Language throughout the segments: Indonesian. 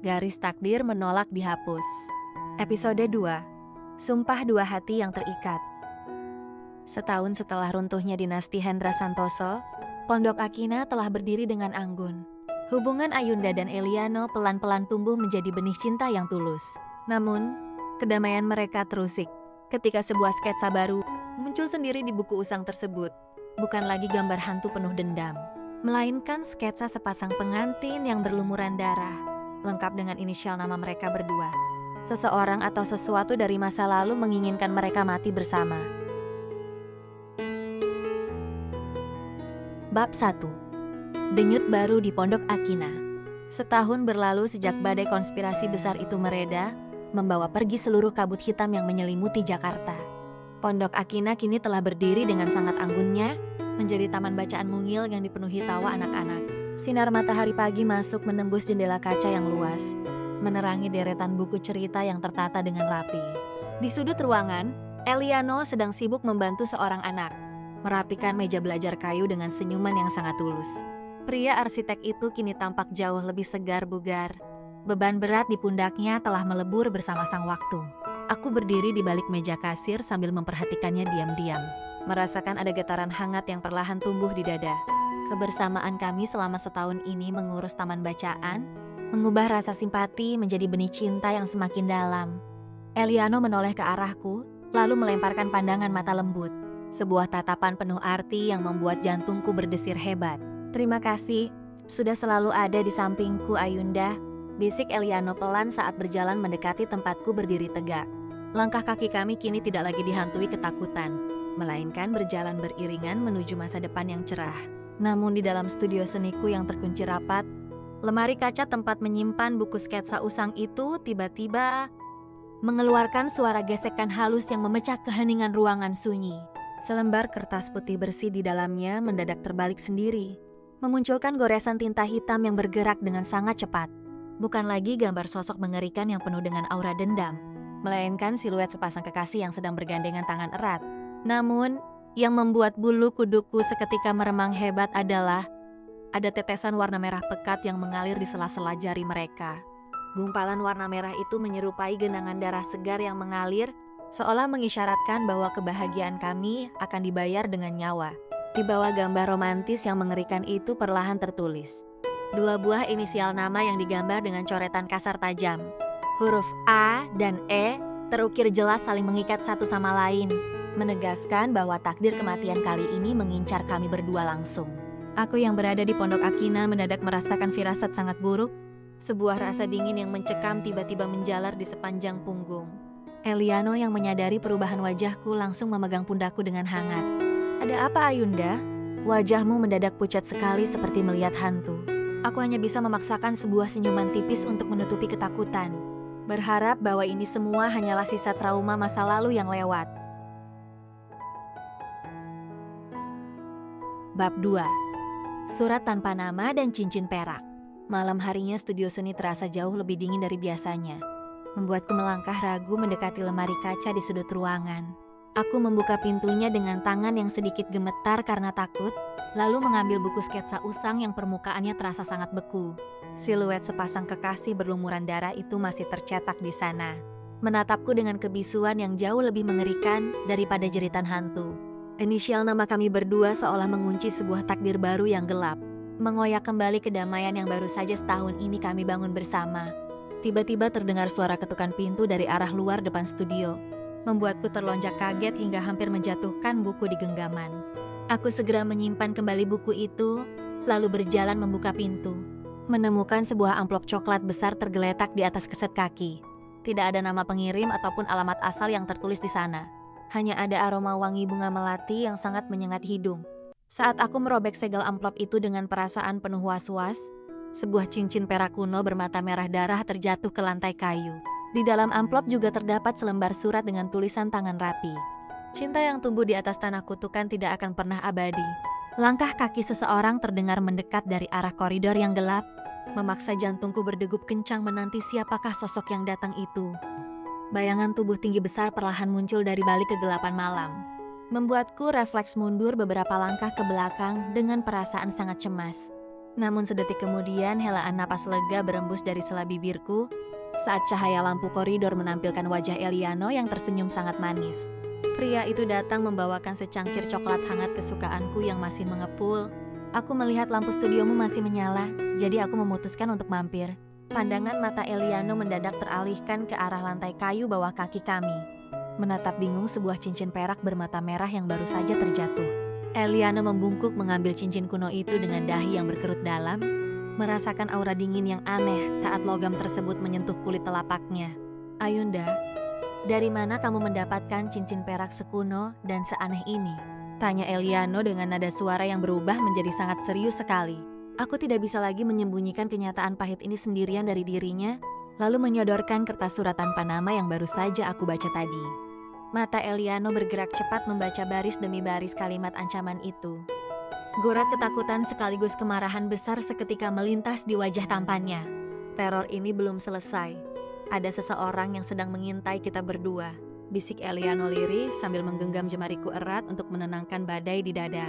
Garis takdir menolak dihapus. Episode 2. Sumpah dua hati yang terikat. Setahun setelah runtuhnya dinasti Hendra Santoso, Pondok Akina telah berdiri dengan anggun. Hubungan Ayunda dan Eliano pelan-pelan tumbuh menjadi benih cinta yang tulus. Namun, kedamaian mereka terusik ketika sebuah sketsa baru muncul sendiri di buku usang tersebut. Bukan lagi gambar hantu penuh dendam, melainkan sketsa sepasang pengantin yang berlumuran darah, lengkap dengan inisial nama mereka berdua. Seseorang atau sesuatu dari masa lalu menginginkan mereka mati bersama. Bab 1. Denyut baru di Pondok Akina. Setahun berlalu sejak badai konspirasi besar itu mereda, membawa pergi seluruh kabut hitam yang menyelimuti Jakarta. Pondok Akina kini telah berdiri dengan sangat anggunnya, menjadi taman bacaan mungil yang dipenuhi tawa anak-anak. Sinar matahari pagi masuk menembus jendela kaca yang luas, menerangi deretan buku cerita yang tertata dengan rapi. Di sudut ruangan, Eliano sedang sibuk membantu seorang anak merapikan meja belajar kayu dengan senyuman yang sangat tulus. Pria arsitek itu kini tampak jauh lebih segar bugar. Beban berat di pundaknya telah melebur bersama sang waktu. Aku berdiri di balik meja kasir sambil memperhatikannya diam-diam, merasakan ada getaran hangat yang perlahan tumbuh di dada. Kebersamaan kami selama setahun ini mengurus taman bacaan, mengubah rasa simpati menjadi benih cinta yang semakin dalam. Eliano menoleh ke arahku, lalu melemparkan pandangan mata lembut. Sebuah tatapan penuh arti yang membuat jantungku berdesir hebat. "Terima kasih, sudah selalu ada di sampingku, Ayunda," bisik Eliano pelan saat berjalan mendekati tempatku berdiri tegak. Langkah kaki kami kini tidak lagi dihantui ketakutan, melainkan berjalan beriringan menuju masa depan yang cerah. Namun di dalam studio seniku yang terkunci rapat, lemari kaca tempat menyimpan buku sketsa usang itu tiba-tiba mengeluarkan suara gesekan halus yang memecah keheningan ruangan sunyi. Selembar kertas putih bersih di dalamnya mendadak terbalik sendiri, memunculkan goresan tinta hitam yang bergerak dengan sangat cepat. Bukan lagi gambar sosok mengerikan yang penuh dengan aura dendam, melainkan siluet sepasang kekasih yang sedang bergandengan tangan erat. Namun, yang membuat bulu kuduku seketika meremang hebat adalah ada tetesan warna merah pekat yang mengalir di sela-sela jari mereka. Gumpalan warna merah itu menyerupai genangan darah segar yang mengalir, seolah mengisyaratkan bahwa kebahagiaan kami akan dibayar dengan nyawa. Di bawah gambar romantis yang mengerikan itu perlahan tertulis dua buah inisial nama yang digambar dengan coretan kasar tajam. Huruf A dan E terukir jelas saling mengikat satu sama lain, menegaskan bahwa takdir kematian kali ini mengincar kami berdua langsung. Aku yang berada di Pondok Akina mendadak merasakan firasat sangat buruk. Sebuah rasa dingin yang mencekam tiba-tiba menjalar di sepanjang punggung. Eliano yang menyadari perubahan wajahku langsung memegang pundakku dengan hangat. "Ada apa, Ayunda? Wajahmu mendadak pucat sekali seperti melihat hantu." Aku hanya bisa memaksakan sebuah senyuman tipis untuk menutupi ketakutan, berharap bahwa ini semua hanyalah sisa trauma masa lalu yang lewat. Bab 2. Surat tanpa nama dan cincin perak. Malam harinya studio seni terasa jauh lebih dingin dari biasanya, membuatku melangkah ragu mendekati lemari kaca di sudut ruangan. Aku membuka pintunya dengan tangan yang sedikit gemetar karena takut, lalu mengambil buku sketsa usang yang permukaannya terasa sangat beku. Siluet sepasang kekasih berlumuran darah itu masih tercetak di sana, menatapku dengan kebisuan yang jauh lebih mengerikan daripada jeritan hantu. Inisial nama kami berdua seolah mengunci sebuah takdir baru yang gelap, mengoyak kembali kedamaian yang baru saja setahun ini kami bangun bersama. Tiba-tiba terdengar suara ketukan pintu dari arah luar depan studio, membuatku terlonjak kaget hingga hampir menjatuhkan buku di genggaman. Aku segera menyimpan kembali buku itu, lalu berjalan membuka pintu, menemukan sebuah amplop coklat besar tergeletak di atas keset kaki. Tidak ada nama pengirim ataupun alamat asal yang tertulis di sana. Hanya ada aroma wangi bunga melati yang sangat menyengat hidung. Saat aku merobek segel amplop itu dengan perasaan penuh was-was, sebuah cincin perak kuno bermata merah darah terjatuh ke lantai kayu. Di dalam amplop juga terdapat selembar surat dengan tulisan tangan rapi. "Cinta yang tumbuh di atas tanah kutukan tidak akan pernah abadi." Langkah kaki seseorang terdengar mendekat dari arah koridor yang gelap, memaksa jantungku berdegup kencang menanti siapakah sosok yang datang itu. Bayangan tubuh tinggi besar perlahan muncul dari balik kegelapan malam, membuatku refleks mundur beberapa langkah ke belakang dengan perasaan sangat cemas. Namun sedetik kemudian helaan napas lega berembus dari sela bibirku saat cahaya lampu koridor menampilkan wajah Eliano yang tersenyum sangat manis. Pria itu datang membawakan secangkir coklat hangat kesukaanku yang masih mengepul. Aku melihat lampu studiomu masih menyala, jadi aku memutuskan untuk mampir. Pandangan mata Eliano mendadak teralihkan ke arah lantai kayu bawah kaki kami. Menatap bingung sebuah cincin perak bermata merah yang baru saja terjatuh. Eliano membungkuk mengambil cincin kuno itu dengan dahi yang berkerut dalam, merasakan aura dingin yang aneh saat logam tersebut menyentuh kulit telapaknya. Ayunda, dari mana kamu mendapatkan cincin perak sekuno dan seaneh ini? Tanya Eliano dengan nada suara yang berubah menjadi sangat serius sekali. Aku tidak bisa lagi menyembunyikan kenyataan pahit ini sendirian dari dirinya, lalu menyodorkan kertas surat tanpa nama yang baru saja aku baca tadi. Mata Eliano bergerak cepat membaca baris demi baris kalimat ancaman itu. Gorak ketakutan sekaligus kemarahan besar seketika melintas di wajah tampannya. Teror ini belum selesai. Ada seseorang yang sedang mengintai kita berdua, bisik Eliano lirih sambil menggenggam jemariku erat untuk menenangkan badai di dada.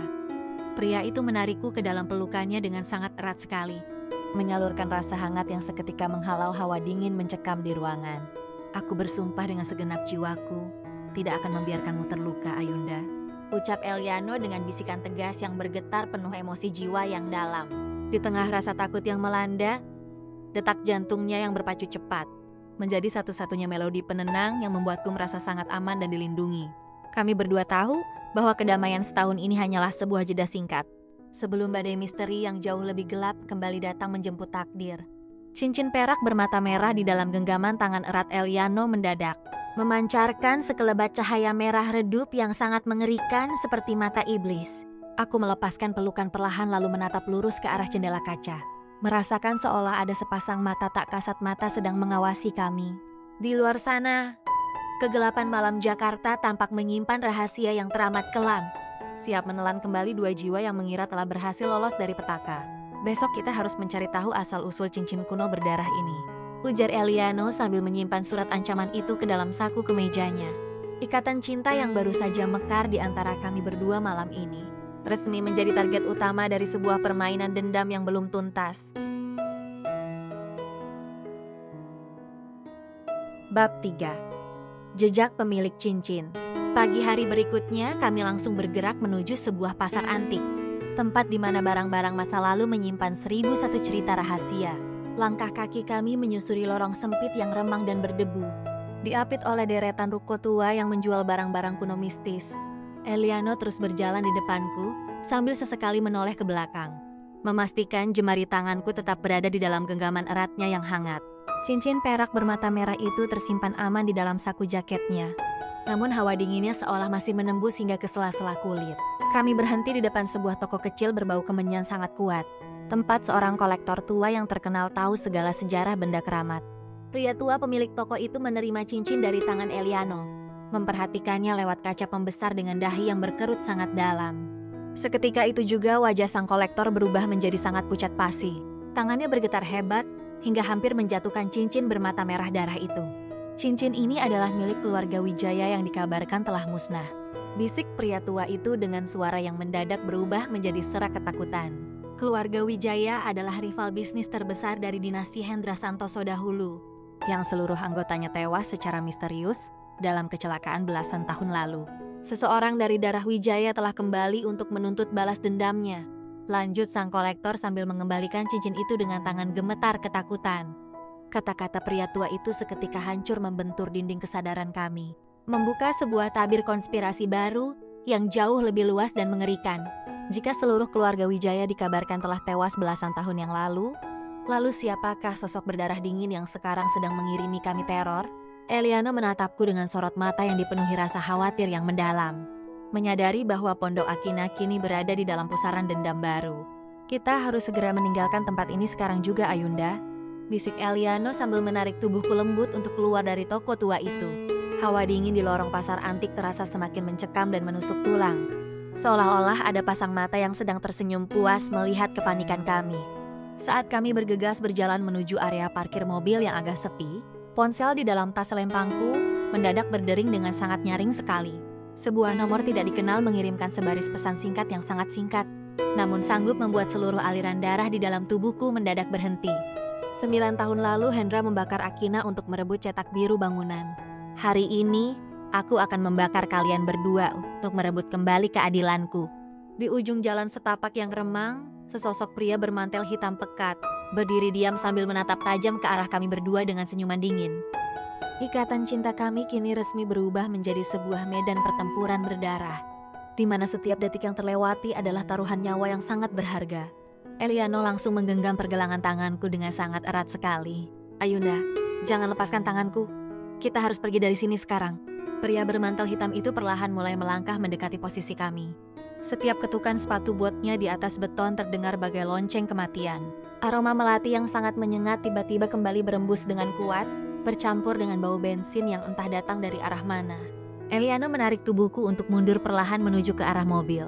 Pria itu menarikku ke dalam pelukannya dengan sangat erat sekali, menyalurkan rasa hangat yang seketika menghalau hawa dingin mencekam di ruangan. Aku bersumpah dengan segenap jiwaku, tidak akan membiarkanmu terluka, Ayunda. Ucap Eliano dengan bisikan tegas yang bergetar penuh emosi jiwa yang dalam. Di tengah rasa takut yang melanda, detak jantungnya yang berpacu cepat menjadi satu-satunya melodi penenang yang membuatku merasa sangat aman dan dilindungi. Kami berdua tahu bahwa kedamaian setahun ini hanyalah sebuah jeda singkat, sebelum badai misteri yang jauh lebih gelap kembali datang menjemput takdir. Cincin perak bermata merah di dalam genggaman tangan erat Eliano mendadak memancarkan sekelebat cahaya merah redup yang sangat mengerikan seperti mata iblis. Aku melepaskan pelukan perlahan lalu menatap lurus ke arah jendela kaca, merasakan seolah ada sepasang mata tak kasat mata sedang mengawasi kami. Di luar sana, kegelapan malam Jakarta tampak menyimpan rahasia yang teramat kelam, siap menelan kembali dua jiwa yang mengira telah berhasil lolos dari petaka. Besok kita harus mencari tahu asal-usul cincin kuno berdarah ini, ujar Eliano sambil menyimpan surat ancaman itu ke dalam saku kemejanya. Ikatan cinta yang baru saja mekar di antara kami berdua malam ini resmi menjadi target utama dari sebuah permainan dendam yang belum tuntas. Bab 3. Jejak pemilik cincin. Pagi hari berikutnya kami langsung bergerak menuju sebuah pasar antik, tempat di mana barang-barang masa lalu menyimpan 1001 cerita rahasia. Langkah kaki kami menyusuri lorong sempit yang remang dan berdebu, diapit oleh deretan ruko tua yang menjual barang-barang kuno mistis. Eliano terus berjalan di depanku sambil sesekali menoleh ke belakang, memastikan jemari tanganku tetap berada di dalam genggaman eratnya yang hangat. Cincin perak bermata merah itu tersimpan aman di dalam saku jaketnya, namun hawa dinginnya seolah masih menembus hingga ke sela-sela kulit. Kami berhenti di depan sebuah toko kecil berbau kemenyan sangat kuat, tempat seorang kolektor tua yang terkenal tahu segala sejarah benda keramat. Pria tua pemilik toko itu menerima cincin dari tangan Eliano, memperhatikannya lewat kaca pembesar dengan dahi yang berkerut sangat dalam. Seketika itu juga wajah sang kolektor berubah menjadi sangat pucat pasi. Tangannya bergetar hebat hingga hampir menjatuhkan cincin bermata merah darah itu. Cincin ini adalah milik keluarga Wijaya yang dikabarkan telah musnah, bisik pria tua itu dengan suara yang mendadak berubah menjadi serak ketakutan. Keluarga Wijaya adalah rival bisnis terbesar dari dinasti Hendra Santoso dahulu, yang seluruh anggotanya tewas secara misterius dalam kecelakaan belasan tahun lalu. Seseorang dari darah Wijaya telah kembali untuk menuntut balas dendamnya, lanjut sang kolektor sambil mengembalikan cincin itu dengan tangan gemetar ketakutan. Kata-kata pria tua itu seketika hancur membentur dinding kesadaran kami, membuka sebuah tabir konspirasi baru yang jauh lebih luas dan mengerikan. Jika seluruh keluarga Wijaya dikabarkan telah tewas belasan tahun yang lalu siapakah sosok berdarah dingin yang sekarang sedang mengirimi kami teror? Eliano menatapku dengan sorot mata yang dipenuhi rasa khawatir yang mendalam, menyadari bahwa Pondok Akina kini berada di dalam pusaran dendam baru. Kita harus segera meninggalkan tempat ini sekarang juga, Ayunda, bisik Eliano sambil menarik tubuhku lembut untuk keluar dari toko tua itu. Hawa dingin di lorong pasar antik terasa semakin mencekam dan menusuk tulang, seolah-olah ada pasang mata yang sedang tersenyum puas melihat kepanikan kami. Saat kami bergegas berjalan menuju area parkir mobil yang agak sepi, ponsel di dalam tas selempangku mendadak berdering dengan sangat nyaring sekali. Sebuah nomor tidak dikenal mengirimkan sebaris pesan singkat yang sangat singkat. namun sanggup membuat seluruh aliran darah di dalam tubuhku mendadak berhenti. 9 tahun lalu Hendra membakar Akina untuk merebut cetak biru bangunan. Hari ini, aku akan membakar kalian berdua untuk merebut kembali keadilanku. Di ujung jalan setapak yang remang, sesosok pria bermantel hitam pekat, berdiri diam sambil menatap tajam ke arah kami berdua dengan senyuman dingin. Ikatan cinta kami kini resmi berubah menjadi sebuah medan pertempuran berdarah, di mana setiap detik yang terlewati adalah taruhan nyawa yang sangat berharga. Eliano langsung menggenggam pergelangan tanganku dengan sangat erat sekali. Ayunda, jangan lepaskan tanganku. Kita harus pergi dari sini sekarang. Pria bermantel hitam itu perlahan mulai melangkah mendekati posisi kami. Setiap ketukan sepatu botnya di atas beton terdengar bagai lonceng kematian. Aroma melati yang sangat menyengat tiba-tiba kembali berembus dengan kuat, bercampur dengan bau bensin yang entah datang dari arah mana. Eliano menarik tubuhku untuk mundur perlahan menuju ke arah mobil,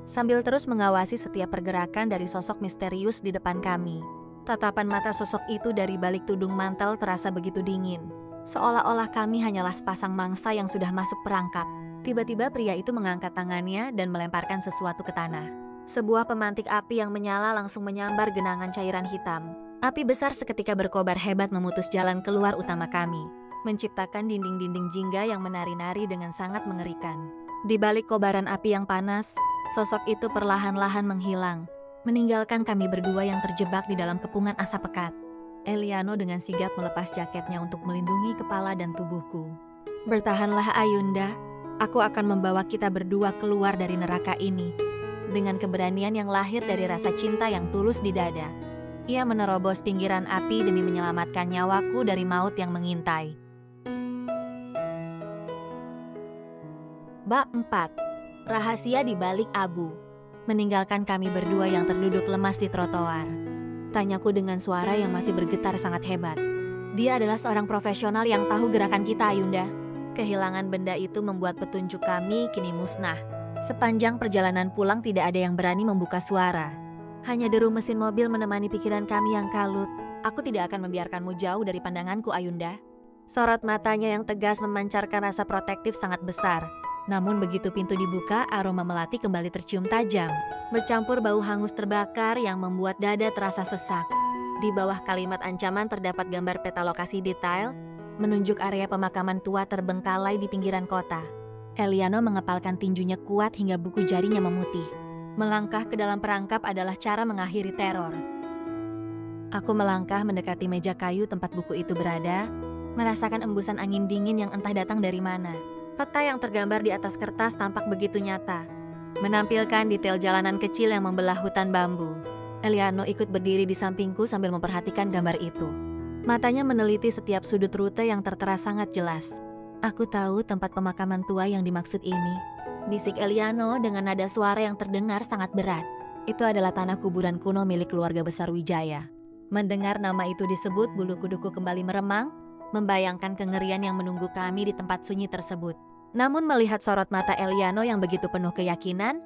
sambil terus mengawasi setiap pergerakan dari sosok misterius di depan kami. Tatapan mata sosok itu dari balik tudung mantel terasa begitu dingin, seolah-olah kami hanyalah sepasang mangsa yang sudah masuk perangkap. Tiba-tiba pria itu mengangkat tangannya dan melemparkan sesuatu ke tanah. Sebuah pemantik api yang menyala langsung menyambar genangan cairan hitam. Api besar seketika berkobar hebat memutus jalan keluar utama kami, menciptakan dinding-dinding jingga yang menari-nari dengan sangat mengerikan. Di balik kobaran api yang panas, sosok itu perlahan-lahan menghilang, meninggalkan kami berdua yang terjebak di dalam kepungan asap pekat. Eliano dengan sigap melepas jaketnya untuk melindungi kepala dan tubuhku. Bertahanlah Ayunda, aku akan membawa kita berdua keluar dari neraka ini. Dengan keberanian yang lahir dari rasa cinta yang tulus di dada, ia menerobos pinggiran api demi menyelamatkan nyawaku dari maut yang mengintai. Bab 4. Rahasia di balik abu. Meninggalkan kami berdua yang terduduk lemas di trotoar, tanyaku dengan suara yang masih bergetar sangat hebat. Dia adalah seorang profesional yang tahu gerakan kita, Ayunda. Kehilangan benda itu membuat petunjuk kami kini musnah. Sepanjang perjalanan pulang tidak ada yang berani membuka suara. Hanya deru mesin mobil menemani pikiran kami yang kalut. Aku tidak akan membiarkanmu jauh dari pandanganku, Ayunda. Sorot matanya yang tegas memancarkan rasa protektif sangat besar. Namun begitu pintu dibuka, aroma melati kembali tercium tajam, bercampur bau hangus terbakar yang membuat dada terasa sesak. Di bawah kalimat ancaman terdapat gambar peta lokasi detail, menunjuk area pemakaman tua terbengkalai di pinggiran kota. Eliano mengepalkan tinjunya kuat hingga buku jarinya memutih. Melangkah ke dalam perangkap adalah cara mengakhiri teror. Aku melangkah mendekati meja kayu tempat buku itu berada, merasakan embusan angin dingin yang entah datang dari mana. Peta yang tergambar di atas kertas tampak begitu nyata, menampilkan detail jalanan kecil yang membelah hutan bambu. Eliano ikut berdiri di sampingku sambil memperhatikan gambar itu. Matanya meneliti setiap sudut rute yang tertera sangat jelas. Aku tahu tempat pemakaman tua yang dimaksud ini, bisik Eliano dengan nada suara yang terdengar sangat berat. Itu adalah tanah kuburan kuno milik keluarga besar Wijaya. Mendengar nama itu disebut, bulu kuduku kembali meremang, membayangkan kengerian yang menunggu kami di tempat sunyi tersebut. Namun melihat sorot mata Eliano yang begitu penuh keyakinan,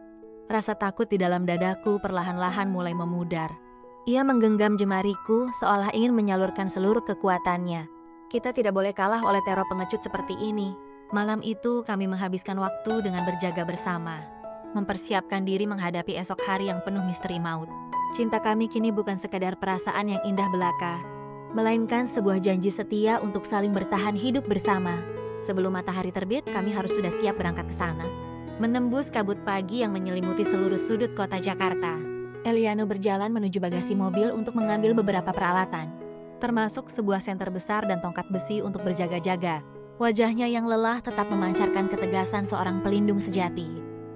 rasa takut di dalam dadaku perlahan-lahan mulai memudar. Ia menggenggam jemariku seolah ingin menyalurkan seluruh kekuatannya. Kita tidak boleh kalah oleh teror pengecut seperti ini. Malam itu kami menghabiskan waktu dengan berjaga bersama, mempersiapkan diri menghadapi esok hari yang penuh misteri maut. Cinta kami kini bukan sekadar perasaan yang indah belaka, melainkan sebuah janji setia untuk saling bertahan hidup bersama. Sebelum matahari terbit, kami harus sudah siap berangkat ke sana, menembus kabut pagi yang menyelimuti seluruh sudut kota Jakarta. Eliano berjalan menuju bagasi mobil untuk mengambil beberapa peralatan, termasuk sebuah senter besar dan tongkat besi untuk berjaga-jaga. Wajahnya yang lelah tetap memancarkan ketegasan seorang pelindung sejati,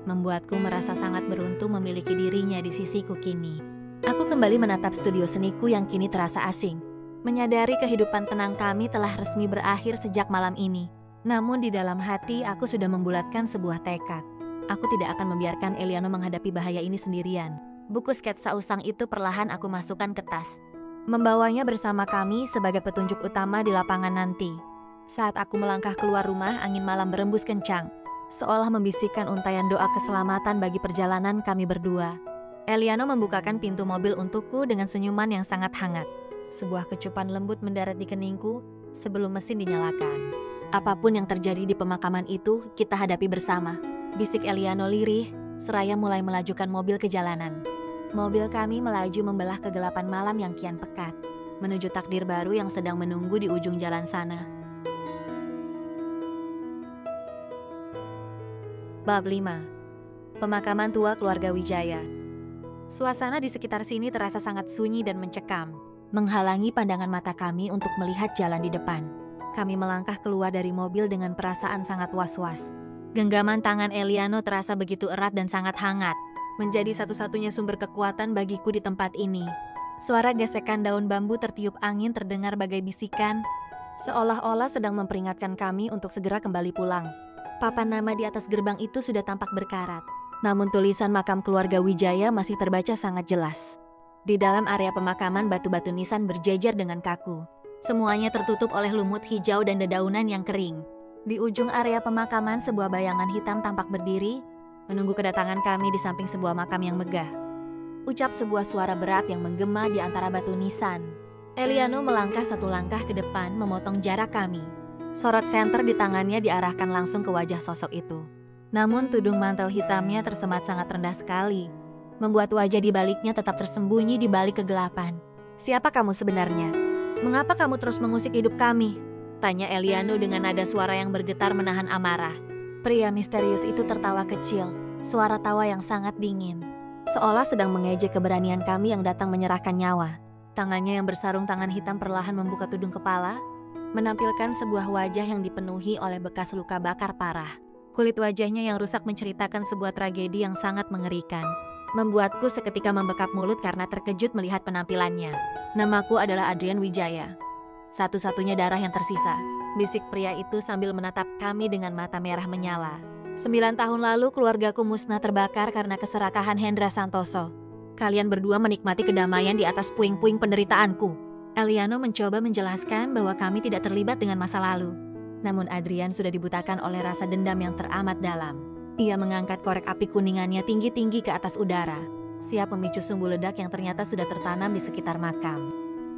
membuatku merasa sangat beruntung memiliki dirinya di sisiku kini. Aku kembali menatap studio seniku yang kini terasa asing, menyadari kehidupan tenang kami telah resmi berakhir sejak malam ini. Namun di dalam hati aku sudah membulatkan sebuah tekad. Aku tidak akan membiarkan Eliano menghadapi bahaya ini sendirian. Buku sketsa usang itu perlahan aku masukkan ke tas, membawanya bersama kami sebagai petunjuk utama di lapangan nanti. Saat aku melangkah keluar rumah, angin malam berembus kencang, seolah membisikkan untaian doa keselamatan bagi perjalanan kami berdua. Eliano membukakan pintu mobil untukku dengan senyuman yang sangat hangat. Sebuah kecupan lembut mendarat di keningku sebelum mesin dinyalakan. Apapun yang terjadi di pemakaman itu, kita hadapi bersama, bisik Eliano lirih, seraya mulai melajukan mobil ke jalanan. Mobil kami melaju membelah kegelapan malam yang kian pekat, menuju takdir baru yang sedang menunggu di ujung jalan sana. Bab 5. Pemakaman tua keluarga Wijaya. Suasana di sekitar sini terasa sangat sunyi dan mencekam, menghalangi pandangan mata kami untuk melihat jalan di depan. Kami melangkah keluar dari mobil dengan perasaan sangat was-was. Genggaman tangan Eliano terasa begitu erat dan sangat hangat, menjadi satu-satunya sumber kekuatan bagiku di tempat ini. Suara gesekan daun bambu tertiup angin terdengar bagai bisikan, seolah-olah sedang memperingatkan kami untuk segera kembali pulang. Papan nama di atas gerbang itu sudah tampak berkarat, namun tulisan makam keluarga Wijaya masih terbaca sangat jelas. Di dalam area pemakaman batu-batu nisan berjejer dengan kaku. Semuanya tertutup oleh lumut hijau dan dedaunan yang kering. Di ujung area pemakaman sebuah bayangan hitam tampak berdiri, menunggu kedatangan kami di samping sebuah makam yang megah. Ucap sebuah suara berat yang menggema di antara batu nisan. Eliano melangkah satu langkah ke depan memotong jarak kami. Sorot senter di tangannya diarahkan langsung ke wajah sosok itu. Namun tudung mantel hitamnya tersemat sangat rendah sekali, membuat wajah di baliknya tetap tersembunyi di balik kegelapan. Siapa kamu sebenarnya? Mengapa kamu terus mengusik hidup kami? Tanya Eliano dengan nada suara yang bergetar menahan amarah. Pria misterius itu tertawa kecil, suara tawa yang sangat dingin, seolah sedang mengejek keberanian kami yang datang menyerahkan nyawa. Tangannya yang bersarung tangan hitam perlahan membuka tudung kepala, menampilkan sebuah wajah yang dipenuhi oleh bekas luka bakar parah. Kulit wajahnya yang rusak menceritakan sebuah tragedi yang sangat mengerikan. Membuatku seketika membekap mulut karena terkejut melihat penampilannya. Namaku adalah Adrian Wijaya. Satu-satunya darah yang tersisa, bisik pria itu sambil menatap kami dengan mata merah menyala. 9 tahun lalu keluargaku musnah terbakar karena keserakahan Hendra Santoso. Kalian berdua menikmati kedamaian di atas puing-puing penderitaanku. Eliano mencoba menjelaskan bahwa kami tidak terlibat dengan masa lalu. Namun Adrian sudah dibutakan oleh rasa dendam yang teramat dalam. Ia mengangkat korek api kuningannya tinggi-tinggi ke atas udara, siap memicu sumbu ledak yang ternyata sudah tertanam di sekitar makam.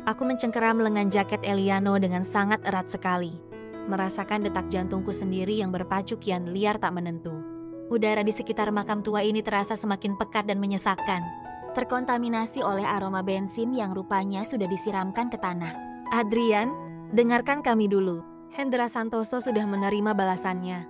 Aku mencengkeram lengan jaket Eliano dengan sangat erat sekali, merasakan detak jantungku sendiri yang berpacu kian liar tak menentu. Udara di sekitar makam tua ini terasa semakin pekat dan menyesakkan, terkontaminasi oleh aroma bensin yang rupanya sudah disiramkan ke tanah. Adrian, dengarkan kami dulu. Hendra Santoso sudah menerima balasannya.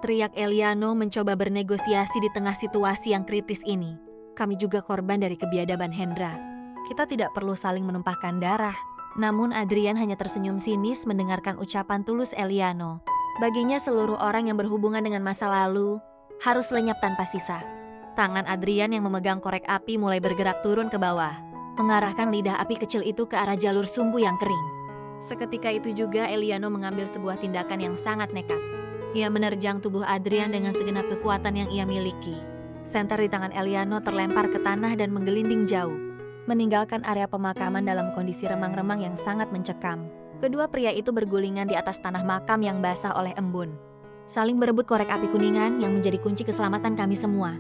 Teriak Eliano mencoba bernegosiasi di tengah situasi yang kritis ini. Kami juga korban dari kebiadaban Hendra. Kita tidak perlu saling menumpahkan darah. Namun Adrian hanya tersenyum sinis mendengarkan ucapan tulus Eliano. Baginya seluruh orang yang berhubungan dengan masa lalu harus lenyap tanpa sisa. Tangan Adrian yang memegang korek api mulai bergerak turun ke bawah, mengarahkan lidah api kecil itu ke arah jalur sumbu yang kering. Seketika itu juga Eliano mengambil sebuah tindakan yang sangat nekat. Ia menerjang tubuh Adrian dengan segenap kekuatan yang ia miliki. Senter di tangan Eliano terlempar ke tanah dan menggelinding jauh, meninggalkan area pemakaman dalam kondisi remang-remang yang sangat mencekam. Kedua pria itu bergulingan di atas tanah makam yang basah oleh embun, saling berebut korek api kuningan yang menjadi kunci keselamatan kami semua.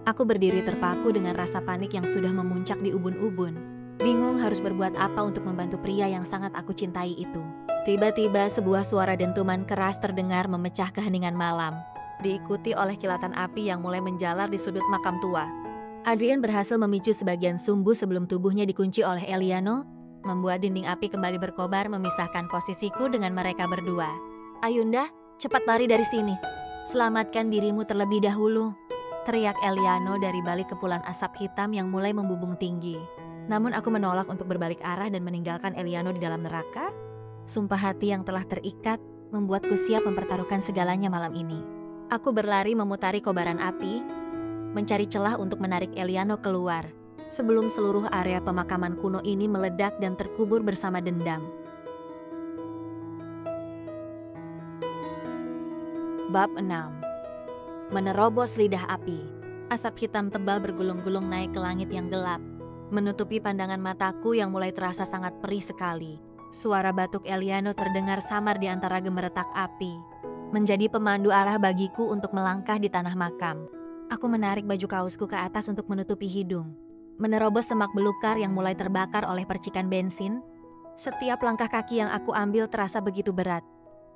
Aku berdiri terpaku dengan rasa panik yang sudah memuncak di ubun-ubun. Bingung harus berbuat apa untuk membantu pria yang sangat aku cintai itu. Tiba-tiba sebuah suara dentuman keras terdengar memecah keheningan malam, diikuti oleh kilatan api yang mulai menjalar di sudut makam tua. Adrian berhasil memicu sebagian sumbu sebelum tubuhnya dikunci oleh Eliano, membuat dinding api kembali berkobar memisahkan posisiku dengan mereka berdua. Ayunda, cepat lari dari sini. Selamatkan dirimu terlebih dahulu, teriak Eliano dari balik kepulan asap hitam yang mulai membubung tinggi. Namun aku menolak untuk berbalik arah dan meninggalkan Eliano di dalam neraka. Sumpah hati yang telah terikat membuatku siap mempertaruhkan segalanya malam ini. Aku berlari memutari kobaran api, mencari celah untuk menarik Eliano keluar, sebelum seluruh area pemakaman kuno ini meledak dan terkubur bersama dendam. Bab 6. Menerobos lidah api. Asap hitam tebal bergulung-gulung naik ke langit yang gelap, menutupi pandangan mataku yang mulai terasa sangat perih sekali. Suara batuk Eliano terdengar samar di antara gemeretak api, menjadi pemandu arah bagiku untuk melangkah di tanah makam. Aku menarik baju kaosku ke atas untuk menutupi hidung, menerobos semak belukar yang mulai terbakar oleh percikan bensin. Setiap langkah kaki yang aku ambil terasa begitu berat.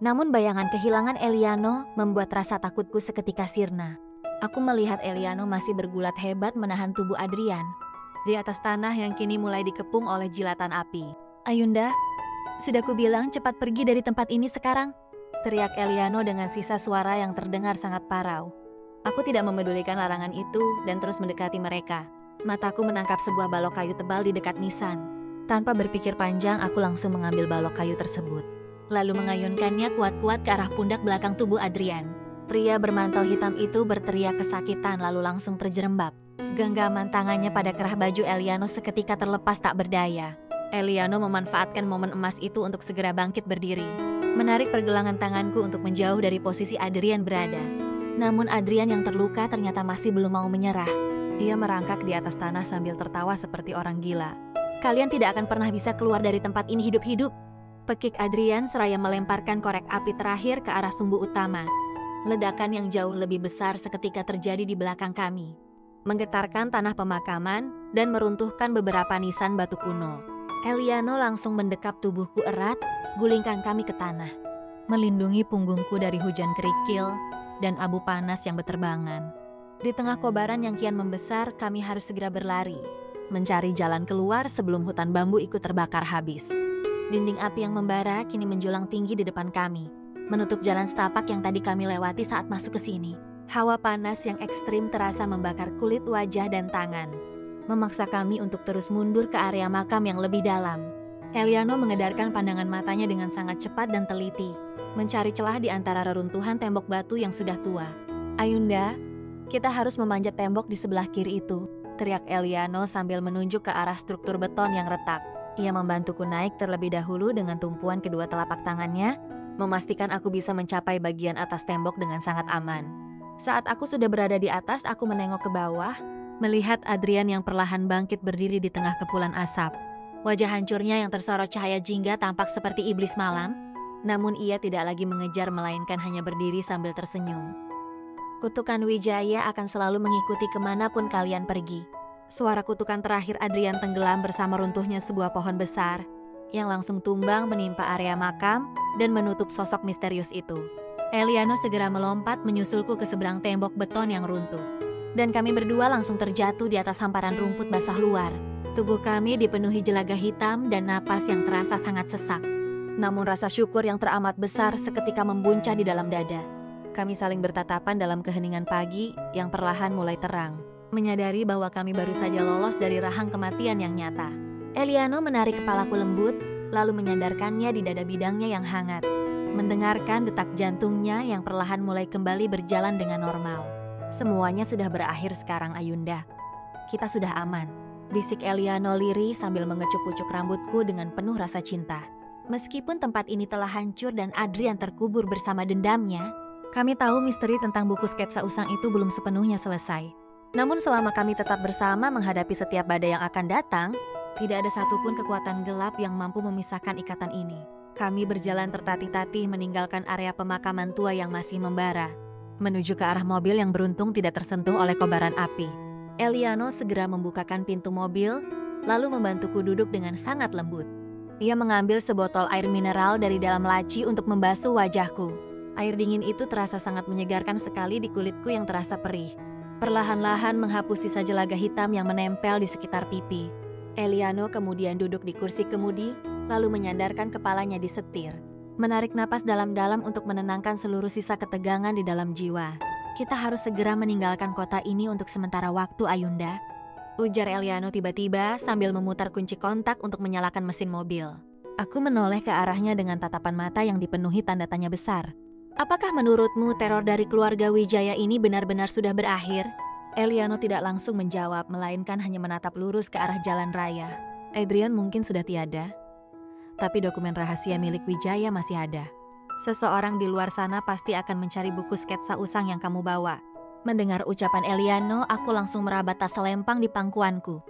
Namun bayangan kehilangan Eliano membuat rasa takutku seketika sirna. Aku melihat Eliano masih bergulat hebat menahan tubuh Adrian di atas tanah yang kini mulai dikepung oleh jilatan api. "Ayunda, sudah kubilang cepat pergi dari tempat ini sekarang," teriak Eliano dengan sisa suara yang terdengar sangat parau. Aku tidak memedulikan larangan itu dan terus mendekati mereka. Mataku menangkap sebuah balok kayu tebal di dekat nisan. Tanpa berpikir panjang, aku langsung mengambil balok kayu tersebut, lalu mengayunkannya kuat-kuat ke arah pundak belakang tubuh Adrian. Pria bermantel hitam itu berteriak kesakitan lalu langsung terjerembab. Genggaman tangannya pada kerah baju Eliano seketika terlepas tak berdaya. Eliano memanfaatkan momen emas itu untuk segera bangkit berdiri, menarik pergelangan tanganku untuk menjauh dari posisi Adrian berada. Namun Adrian yang terluka ternyata masih belum mau menyerah. Ia merangkak di atas tanah sambil tertawa seperti orang gila. "Kalian tidak akan pernah bisa keluar dari tempat ini hidup-hidup," pekik Adrian seraya melemparkan korek api terakhir ke arah sumbu utama. Ledakan yang jauh lebih besar seketika terjadi di belakang kami, menggetarkan tanah pemakaman dan meruntuhkan beberapa nisan batu kuno. Eliano langsung mendekap tubuhku erat, gulingkan kami ke tanah, melindungi punggungku dari hujan kerikil dan abu panas yang berterbangan. Di tengah kobaran yang kian membesar, kami harus segera berlari, mencari jalan keluar sebelum hutan bambu ikut terbakar habis. Dinding api yang membara kini menjulang tinggi di depan kami, menutup jalan setapak yang tadi kami lewati saat masuk ke sini. Hawa panas yang ekstrim terasa membakar kulit, wajah, dan tangan, memaksa kami untuk terus mundur ke area makam yang lebih dalam. Eliano mengedarkan pandangan matanya dengan sangat cepat dan teliti, mencari celah di antara reruntuhan tembok batu yang sudah tua. "Ayunda, kita harus memanjat tembok di sebelah kiri itu," teriak Eliano sambil menunjuk ke arah struktur beton yang retak. Ia membantuku naik terlebih dahulu dengan tumpuan kedua telapak tangannya, memastikan aku bisa mencapai bagian atas tembok dengan sangat aman. Saat aku sudah berada di atas, aku menengok ke bawah, melihat Adrian yang perlahan bangkit berdiri di tengah kepulan asap. Wajah hancurnya yang tersorot cahaya jingga tampak seperti iblis malam, namun ia tidak lagi mengejar melainkan hanya berdiri sambil tersenyum. "Kutukan Wijaya akan selalu mengikuti kemanapun kalian pergi." Suara kutukan terakhir Adrian tenggelam bersama runtuhnya sebuah pohon besar yang langsung tumbang menimpa area makam dan menutup sosok misterius itu. Eliano segera melompat menyusulku ke seberang tembok beton yang runtuh, dan kami berdua langsung terjatuh di atas hamparan rumput basah luar. Tubuh kami dipenuhi jelaga hitam dan napas yang terasa sangat sesak. Namun rasa syukur yang teramat besar seketika membuncah di dalam dada. Kami saling bertatapan dalam keheningan pagi yang perlahan mulai terang, menyadari bahwa kami baru saja lolos dari rahang kematian yang nyata. Eliano menarik kepalaku lembut, lalu menyandarkannya di dada bidangnya yang hangat, mendengarkan detak jantungnya yang perlahan mulai kembali berjalan dengan normal. "Semuanya sudah berakhir sekarang, Ayunda. Kita sudah aman," bisik Eliano lirih sambil mengecup-kucuk rambutku dengan penuh rasa cinta. Meskipun tempat ini telah hancur dan Adrian terkubur bersama dendamnya, kami tahu misteri tentang buku sketsa usang itu belum sepenuhnya selesai. Namun selama kami tetap bersama menghadapi setiap badai yang akan datang, tidak ada satupun kekuatan gelap yang mampu memisahkan ikatan ini. Kami berjalan tertatih-tatih meninggalkan area pemakaman tua yang masih membara, menuju ke arah mobil yang beruntung tidak tersentuh oleh kobaran api. Eliano segera membukakan pintu mobil, lalu membantuku duduk dengan sangat lembut. Ia mengambil sebotol air mineral dari dalam laci untuk membasuh wajahku. Air dingin itu terasa sangat menyegarkan sekali di kulitku yang terasa perih, perlahan-lahan menghapus sisa jelaga hitam yang menempel di sekitar pipi. Eliano kemudian duduk di kursi kemudi, lalu menyandarkan kepalanya di setir, menarik napas dalam-dalam untuk menenangkan seluruh sisa ketegangan di dalam jiwa. "Kita harus segera meninggalkan kota ini untuk sementara waktu, Ayunda," ujar Eliano tiba-tiba sambil memutar kunci kontak untuk menyalakan mesin mobil. Aku menoleh ke arahnya dengan tatapan mata yang dipenuhi tanda tanya besar. "Apakah menurutmu teror dari keluarga Wijaya ini benar-benar sudah berakhir?" Eliano tidak langsung menjawab, melainkan hanya menatap lurus ke arah jalan raya. "Adrian mungkin sudah tiada, tapi dokumen rahasia milik Wijaya masih ada. Seseorang di luar sana pasti akan mencari buku sketsa usang yang kamu bawa." Mendengar ucapan Eliano, aku langsung merabat tas selempang di pangkuanku,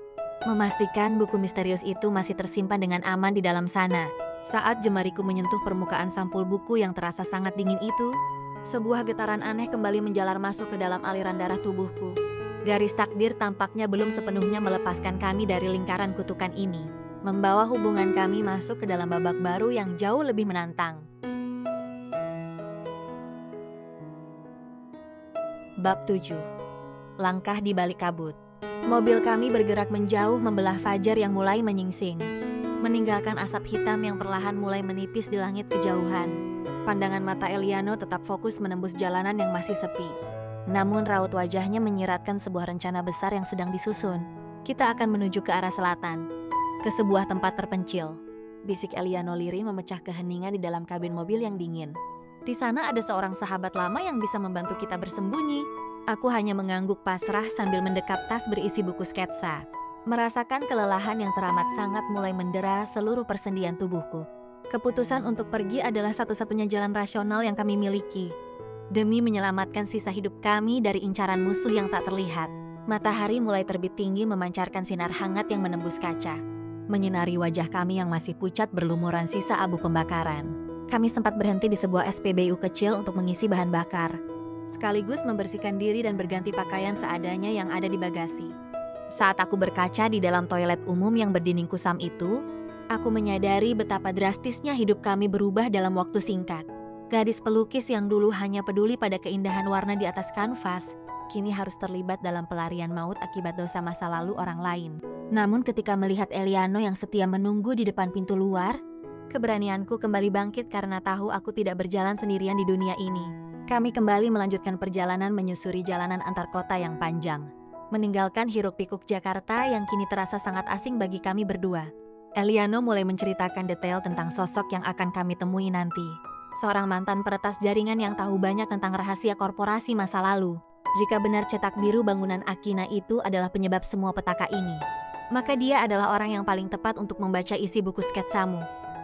memastikan buku misterius itu masih tersimpan dengan aman di dalam sana. Saat jemariku menyentuh permukaan sampul buku yang terasa sangat dingin itu, sebuah getaran aneh kembali menjalar masuk ke dalam aliran darah tubuhku. Garis takdir tampaknya belum sepenuhnya melepaskan kami dari lingkaran kutukan ini, membawa hubungan kami masuk ke dalam babak baru yang jauh lebih menantang. Bab 7. langkah di balik kabut. Mobil kami bergerak menjauh membelah fajar yang mulai menyingsing, meninggalkan asap hitam yang perlahan mulai menipis di langit kejauhan. Pandangan mata Eliano tetap fokus menembus jalanan yang masih sepi. Namun raut wajahnya menyiratkan sebuah rencana besar yang sedang disusun. Kita akan menuju ke arah selatan, ke sebuah tempat terpencil. Bisik Eliano lirih memecah keheningan di dalam kabin mobil yang dingin. Di sana ada seorang sahabat lama yang bisa membantu kita bersembunyi. Aku hanya mengangguk pasrah sambil mendekap tas berisi buku sketsa. Merasakan kelelahan yang teramat sangat mulai mendera seluruh persendian tubuhku. Keputusan untuk pergi adalah satu-satunya jalan rasional yang kami miliki. Demi menyelamatkan sisa hidup kami dari incaran musuh yang tak terlihat. Matahari mulai terbit tinggi memancarkan sinar hangat yang menembus kaca, menyinari wajah kami yang masih pucat berlumuran sisa abu pembakaran. Kami sempat berhenti di sebuah SPBU kecil untuk mengisi bahan bakar, sekaligus membersihkan diri dan berganti pakaian seadanya yang ada di bagasi. Saat aku berkaca di dalam toilet umum yang berdinding kusam itu, aku menyadari betapa drastisnya hidup kami berubah dalam waktu singkat. Gadis pelukis yang dulu hanya peduli pada keindahan warna di atas kanvas, kini harus terlibat dalam pelarian maut akibat dosa masa lalu orang lain. Namun ketika melihat Eliano yang setia menunggu di depan pintu luar, keberanianku kembali bangkit karena tahu aku tidak berjalan sendirian di dunia ini. Kami kembali melanjutkan perjalanan menyusuri jalanan antar kota yang panjang, meninggalkan hiruk-pikuk Jakarta yang kini terasa sangat asing bagi kami berdua. Eliano mulai menceritakan detail tentang sosok yang akan kami temui nanti. Seorang mantan peretas jaringan yang tahu banyak tentang rahasia korporasi masa lalu. Jika benar cetak biru bangunan Akina itu adalah penyebab semua petaka ini, maka dia adalah orang yang paling tepat untuk membaca isi buku sketsamu.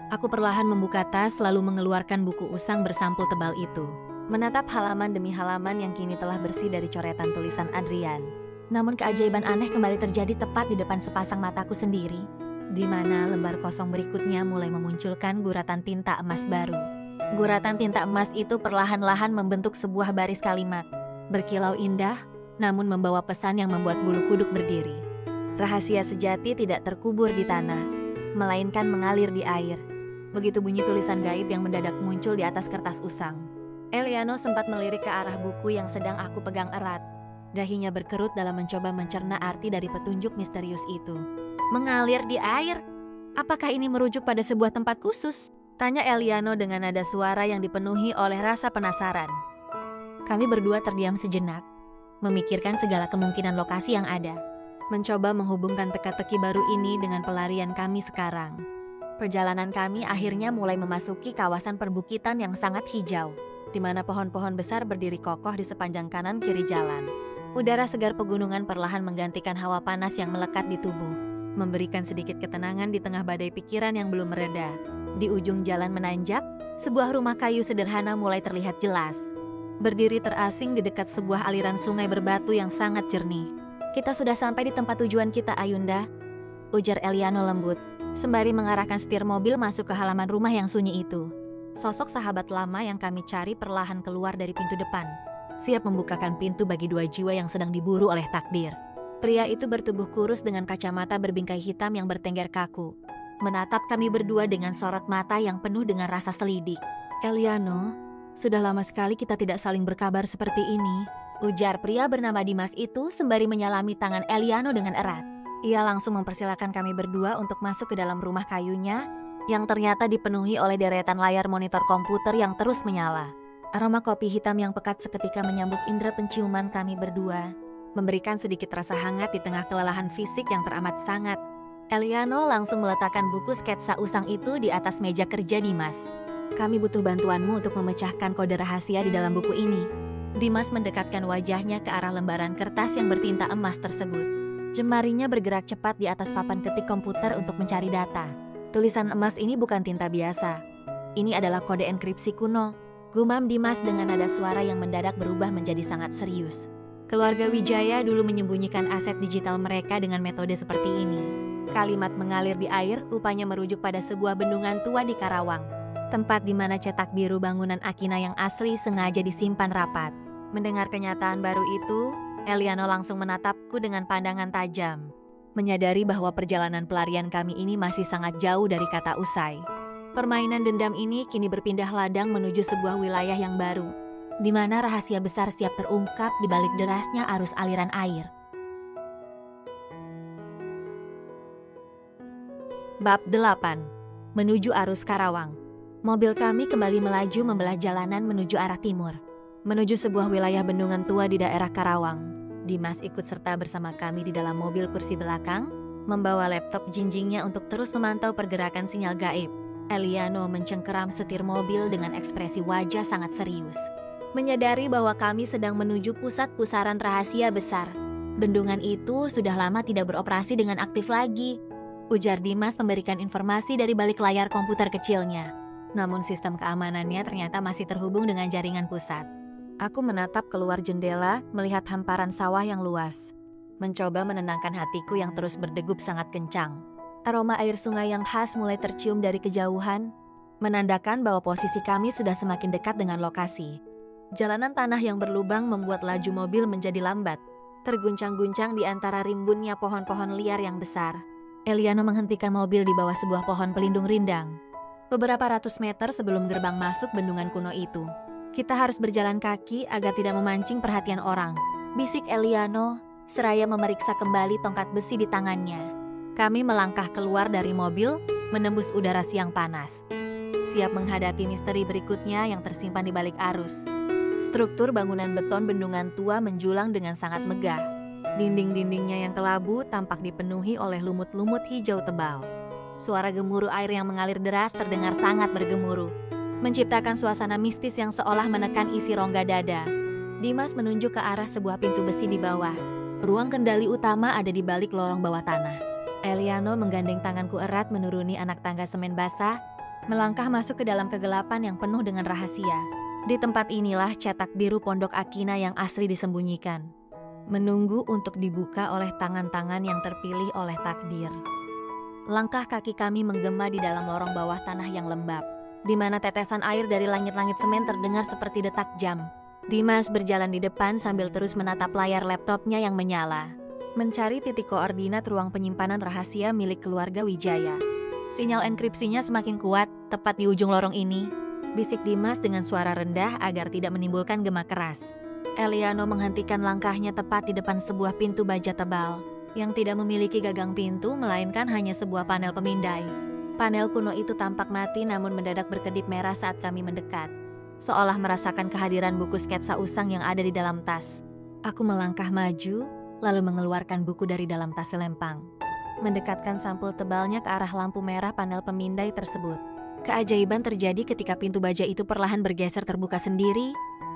Aku perlahan membuka tas lalu mengeluarkan buku usang bersampul tebal itu. Menatap halaman demi halaman yang kini telah bersih dari coretan tulisan Adrian. Namun keajaiban aneh kembali terjadi tepat di depan sepasang mataku sendiri, di mana lembar kosong berikutnya mulai memunculkan guratan tinta emas baru. Guratan tinta emas itu perlahan-lahan membentuk sebuah baris kalimat. Berkilau indah, namun membawa pesan yang membuat bulu kuduk berdiri. Rahasia sejati tidak terkubur di tanah, melainkan mengalir di air. Begitu bunyi tulisan gaib yang mendadak muncul di atas kertas usang. Eliano sempat melirik ke arah buku yang sedang aku pegang erat. Dahinya berkerut dalam mencoba mencerna arti dari petunjuk misterius itu. Mengalir di air? Apakah ini merujuk pada sebuah tempat khusus? Tanya Eliano dengan nada suara yang dipenuhi oleh rasa penasaran. Kami berdua terdiam sejenak, memikirkan segala kemungkinan lokasi yang ada. Mencoba menghubungkan teka-teki baru ini dengan pelarian kami sekarang. Perjalanan kami akhirnya mulai memasuki kawasan perbukitan yang sangat hijau, di mana pohon-pohon besar berdiri kokoh di sepanjang kanan kiri jalan. Udara segar pegunungan perlahan menggantikan hawa panas yang melekat di tubuh, memberikan sedikit ketenangan di tengah badai pikiran yang belum mereda. Di ujung jalan menanjak, sebuah rumah kayu sederhana mulai terlihat jelas. Berdiri terasing di dekat sebuah aliran sungai berbatu yang sangat jernih. Kita sudah sampai di tempat tujuan kita, Ayunda, ujar Eliano lembut, sembari mengarahkan setir mobil masuk ke halaman rumah yang sunyi itu. Sosok sahabat lama yang kami cari perlahan keluar dari pintu depan, siap membukakan pintu bagi dua jiwa yang sedang diburu oleh takdir. Pria itu bertubuh kurus dengan kacamata berbingkai hitam yang bertengger kaku, menatap kami berdua dengan sorot mata yang penuh dengan rasa selidik. Eliano, sudah lama sekali kita tidak saling berkabar seperti ini, ujar pria bernama Dimas itu sembari menyalami tangan Eliano dengan erat. Ia langsung mempersilahkan kami berdua untuk masuk ke dalam rumah kayunya yang ternyata dipenuhi oleh deretan layar monitor komputer yang terus menyala. Aroma kopi hitam yang pekat seketika menyambut indera penciuman kami berdua, memberikan sedikit rasa hangat di tengah kelelahan fisik yang teramat sangat. Eliano langsung meletakkan buku sketsa usang itu di atas meja kerja Dimas. Kami butuh bantuanmu untuk memecahkan kode rahasia di dalam buku ini. Dimas mendekatkan wajahnya ke arah lembaran kertas yang bertinta emas tersebut. Jemarinya bergerak cepat di atas papan ketik komputer untuk mencari data. Tulisan emas ini bukan tinta biasa. Ini adalah kode enkripsi kuno, gumam Dimas dengan nada suara yang mendadak berubah menjadi sangat serius. Keluarga Wijaya dulu menyembunyikan aset digital mereka dengan metode seperti ini. Kalimat mengalir di air rupanya merujuk pada sebuah bendungan tua di Karawang, tempat di mana cetak biru bangunan Akina yang asli sengaja disimpan rapat. Mendengar kenyataan baru itu, Eliano langsung menatapku dengan pandangan tajam, menyadari bahwa perjalanan pelarian kami ini masih sangat jauh dari kata usai. Permainan dendam ini kini berpindah ladang menuju sebuah wilayah yang baru, di mana rahasia besar siap terungkap di balik derasnya arus aliran air. Bab 8. Menuju arus Karawang. Mobil kami kembali melaju membelah jalanan menuju arah timur, menuju sebuah wilayah bendungan tua di daerah Karawang. Dimas ikut serta bersama kami di dalam mobil kursi belakang, membawa laptop jinjingnya untuk terus memantau pergerakan sinyal gaib. Eliano mencengkeram setir mobil dengan ekspresi wajah sangat serius, menyadari bahwa kami sedang menuju pusat pusaran rahasia besar. Bendungan itu sudah lama tidak beroperasi dengan aktif lagi, ujar Dimas memberikan informasi dari balik layar komputer kecilnya. Namun sistem keamanannya ternyata masih terhubung dengan jaringan pusat. Aku menatap keluar jendela, melihat hamparan sawah yang luas. Mencoba menenangkan hatiku yang terus berdegup sangat kencang. Aroma air sungai yang khas mulai tercium dari kejauhan, menandakan bahwa posisi kami sudah semakin dekat dengan lokasi. Jalanan tanah yang berlubang membuat laju mobil menjadi lambat, terguncang-guncang di antara rimbunnya pohon-pohon liar yang besar. Eliano menghentikan mobil di bawah sebuah pohon pelindung rindang, beberapa ratus meter sebelum gerbang masuk bendungan kuno itu. Kita harus berjalan kaki agar tidak memancing perhatian orang, bisik Eliano, seraya memeriksa kembali tongkat besi di tangannya. Kami melangkah keluar dari mobil, menembus udara siang panas, siap menghadapi misteri berikutnya yang tersimpan di balik arus. Struktur bangunan beton bendungan tua menjulang dengan sangat megah. Dinding-dindingnya yang kelabu tampak dipenuhi oleh lumut-lumut hijau tebal. Suara gemuruh air yang mengalir deras terdengar sangat bergemuruh, menciptakan suasana mistis yang seolah menekan isi rongga dada. Dimas menunjuk ke arah sebuah pintu besi di bawah. Ruang kendali utama ada di balik lorong bawah tanah. Eliano menggandeng tanganku erat menuruni anak tangga semen basah, melangkah masuk ke dalam kegelapan yang penuh dengan rahasia. Di tempat inilah cetak biru Pondok Akina yang asli disembunyikan, menunggu untuk dibuka oleh tangan-tangan yang terpilih oleh takdir. Langkah kaki kami menggema di dalam lorong bawah tanah yang lembab, di mana tetesan air dari langit-langit semen terdengar seperti detak jam. Dimas berjalan di depan sambil terus menatap layar laptopnya yang menyala, mencari titik koordinat ruang penyimpanan rahasia milik keluarga Wijaya. Sinyal enkripsinya semakin kuat, tepat di ujung lorong ini, bisik Dimas dengan suara rendah agar tidak menimbulkan gema keras. Eliano menghentikan langkahnya tepat di depan sebuah pintu baja tebal, yang tidak memiliki gagang pintu melainkan hanya sebuah panel pemindai. Panel kuno itu tampak mati namun mendadak berkedip merah saat kami mendekat, seolah merasakan kehadiran buku sketsa usang yang ada di dalam tas. Aku melangkah maju, lalu mengeluarkan buku dari dalam tas selempang, mendekatkan sampul tebalnya ke arah lampu merah panel pemindai tersebut. Keajaiban terjadi ketika pintu baja itu perlahan bergeser terbuka sendiri,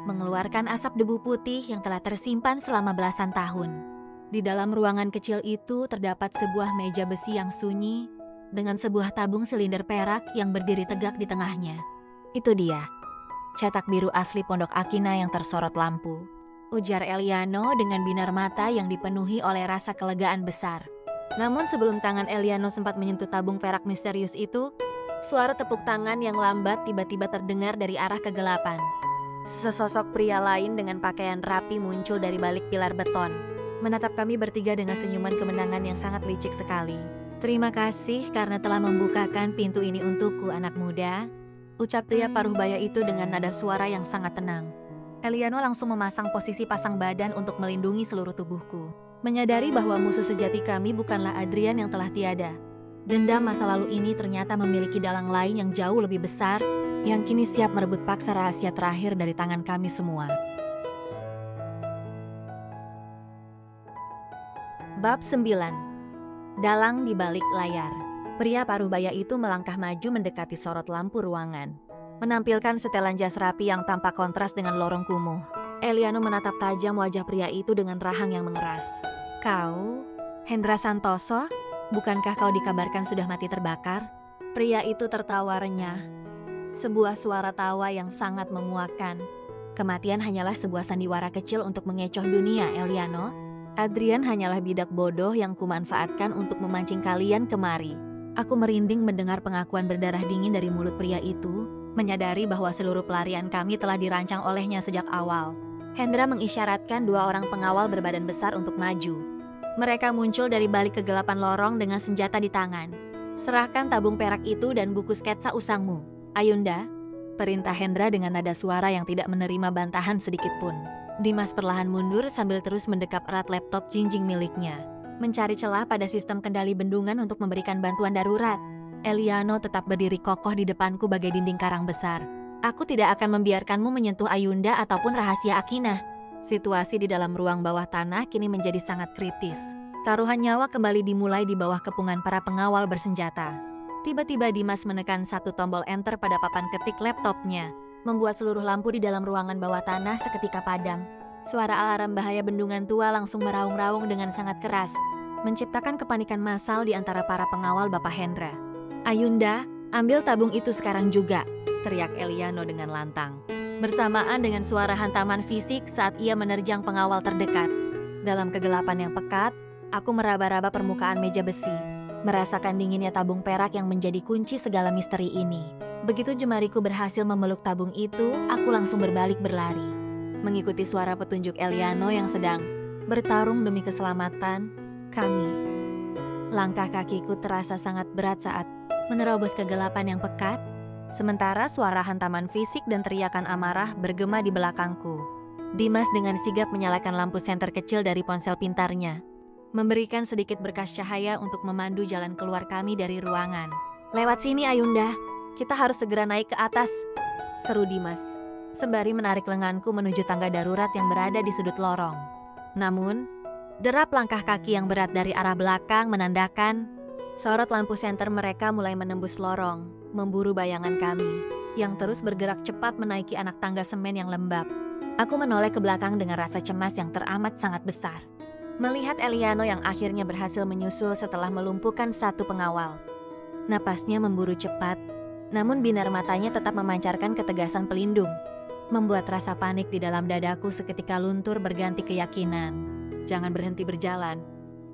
mengeluarkan asap debu putih yang telah tersimpan selama belasan tahun. Di dalam ruangan kecil itu terdapat sebuah meja besi yang sunyi, dengan sebuah tabung silinder perak yang berdiri tegak di tengahnya. Itu dia, cetak biru asli Pondok Akina yang tersorot lampu, ujar Eliano dengan binar mata yang dipenuhi oleh rasa kelegaan besar. Namun sebelum tangan Eliano sempat menyentuh tabung perak misterius itu, suara tepuk tangan yang lambat tiba-tiba terdengar dari arah kegelapan. Sesosok pria lain dengan pakaian rapi muncul dari balik pilar beton, menatap kami bertiga dengan senyuman kemenangan yang sangat licik sekali. "Terima kasih karena telah membukakan pintu ini untukku, anak muda," ucap pria paruh baya itu dengan nada suara yang sangat tenang. Eliano langsung memasang posisi pasang badan untuk melindungi seluruh tubuhku, menyadari bahwa musuh sejati kami bukanlah Adrian yang telah tiada. Dendam masa lalu ini ternyata memiliki dalang lain yang jauh lebih besar, yang kini siap merebut paksa rahasia terakhir dari tangan kami semua. Bab 9. Dalang di balik layar. Pria paruh baya itu melangkah maju mendekati sorot lampu ruangan, menampilkan setelan jas rapi yang tampak kontras dengan lorong kumuh. Eliano menatap tajam wajah pria itu dengan rahang yang mengeras. "Kau, Hendra Santoso? Bukankah kau dikabarkan sudah mati terbakar?" Pria itu tertawa renyah, sebuah suara tawa yang sangat memuakkan. "Kematian hanyalah sebuah sandiwara kecil untuk mengecoh dunia, Eliano. Adrian hanyalah bidak bodoh yang kumanfaatkan untuk memancing kalian kemari." Aku merinding mendengar pengakuan berdarah dingin dari mulut pria itu, menyadari bahwa seluruh pelarian kami telah dirancang olehnya sejak awal. Hendra mengisyaratkan dua orang pengawal berbadan besar untuk maju. Mereka muncul dari balik kegelapan lorong dengan senjata di tangan. "Serahkan tabung perak itu dan buku sketsa usangmu, Ayunda," Perintah Hendra dengan nada suara yang tidak menerima bantahan sedikit pun. Dimas perlahan mundur sambil terus mendekap erat laptop Jingjing miliknya. Mencari celah pada sistem kendali bendungan untuk memberikan bantuan darurat. Eliano tetap berdiri kokoh di depanku bagai dinding karang besar. Aku tidak akan membiarkanmu menyentuh Ayunda ataupun rahasia Akina. Situasi di dalam ruang bawah tanah kini menjadi sangat kritis. Taruhan nyawa kembali dimulai di bawah kepungan para pengawal bersenjata. Tiba-tiba Dimas menekan satu tombol enter pada papan ketik laptopnya, membuat seluruh lampu di dalam ruangan bawah tanah seketika padam. Suara alarm bahaya bendungan tua langsung meraung-raung dengan sangat keras, menciptakan kepanikan massal di antara para pengawal Bapak Hendra. "Ayunda, ambil tabung itu sekarang juga," teriak Eliano dengan lantang. Bersamaan dengan suara hantaman fisik saat ia menerjang pengawal terdekat. Dalam kegelapan yang pekat, aku meraba-raba permukaan meja besi, merasakan dinginnya tabung perak yang menjadi kunci segala misteri ini. Begitu jemariku berhasil memeluk tabung itu, aku langsung berbalik berlari. Mengikuti suara petunjuk Eliano yang sedang bertarung demi keselamatan kami. Langkah kakiku terasa sangat berat saat menerobos kegelapan yang pekat, sementara suara hantaman fisik dan teriakan amarah bergema di belakangku. Dimas dengan sigap menyalakan lampu senter kecil dari ponsel pintarnya, memberikan sedikit berkas cahaya untuk memandu jalan keluar kami dari ruangan. "Lewat sini Ayunda, kita harus segera naik ke atas," seru Dimas, sembari menarik lenganku menuju tangga darurat yang berada di sudut lorong. Namun, derap langkah kaki yang berat dari arah belakang menandakan sorot lampu senter mereka mulai menembus lorong, memburu bayangan kami, yang terus bergerak cepat menaiki anak tangga semen yang lembab. Aku menoleh ke belakang dengan rasa cemas yang teramat sangat besar. Melihat Eliano yang akhirnya berhasil menyusul setelah melumpuhkan satu pengawal. Napasnya memburu cepat, namun binar matanya tetap memancarkan ketegasan pelindung, membuat rasa panik di dalam dadaku seketika luntur berganti keyakinan. "Jangan berhenti berjalan,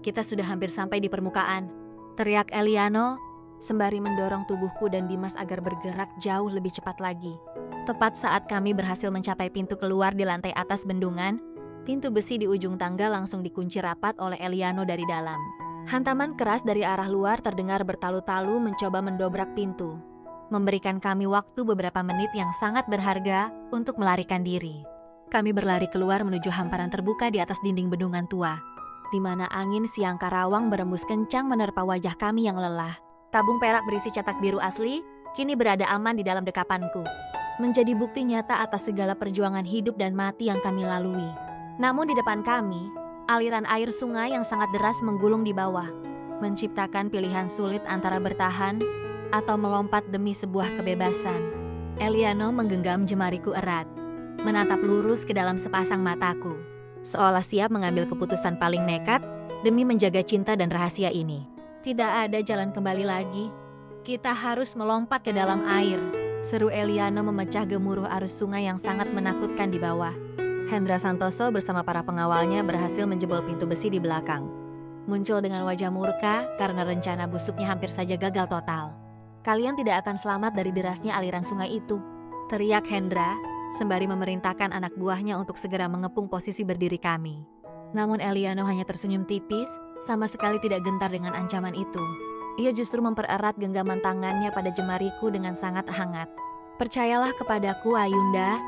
kita sudah hampir sampai di permukaan," teriak Eliano, sembari mendorong tubuhku dan Dimas agar bergerak jauh lebih cepat lagi. Tepat saat kami berhasil mencapai pintu keluar di lantai atas bendungan, pintu besi di ujung tangga langsung dikunci rapat oleh Eliano dari dalam. Hantaman keras dari arah luar terdengar bertalu-talu mencoba mendobrak pintu, memberikan kami waktu beberapa menit yang sangat berharga untuk melarikan diri. Kami berlari keluar menuju hamparan terbuka di atas dinding bendungan tua, di mana angin siang karawang berembus kencang menerpa wajah kami yang lelah. Tabung perak berisi cetak biru asli kini berada aman di dalam dekapanku, menjadi bukti nyata atas segala perjuangan hidup dan mati yang kami lalui. Namun di depan kami, aliran air sungai yang sangat deras menggulung di bawah, menciptakan pilihan sulit antara bertahan atau melompat demi sebuah kebebasan. Eliano menggenggam jemariku erat, menatap lurus ke dalam sepasang mataku, seolah siap mengambil keputusan paling nekat demi menjaga cinta dan rahasia ini. "Tidak ada jalan kembali lagi. Kita harus melompat ke dalam air," seru Eliano memecah gemuruh arus sungai yang sangat menakutkan di bawah. Hendra Santoso bersama para pengawalnya berhasil menjebol pintu besi di belakang, muncul dengan wajah murka karena rencana busuknya hampir saja gagal total. "Kalian tidak akan selamat dari derasnya aliran sungai itu," teriak Hendra, sembari memerintahkan anak buahnya untuk segera mengepung posisi berdiri kami. Namun Eliano hanya tersenyum tipis, sama sekali tidak gentar dengan ancaman itu. Ia justru mempererat genggaman tangannya pada jemariku dengan sangat hangat. "Percayalah kepadaku Ayunda,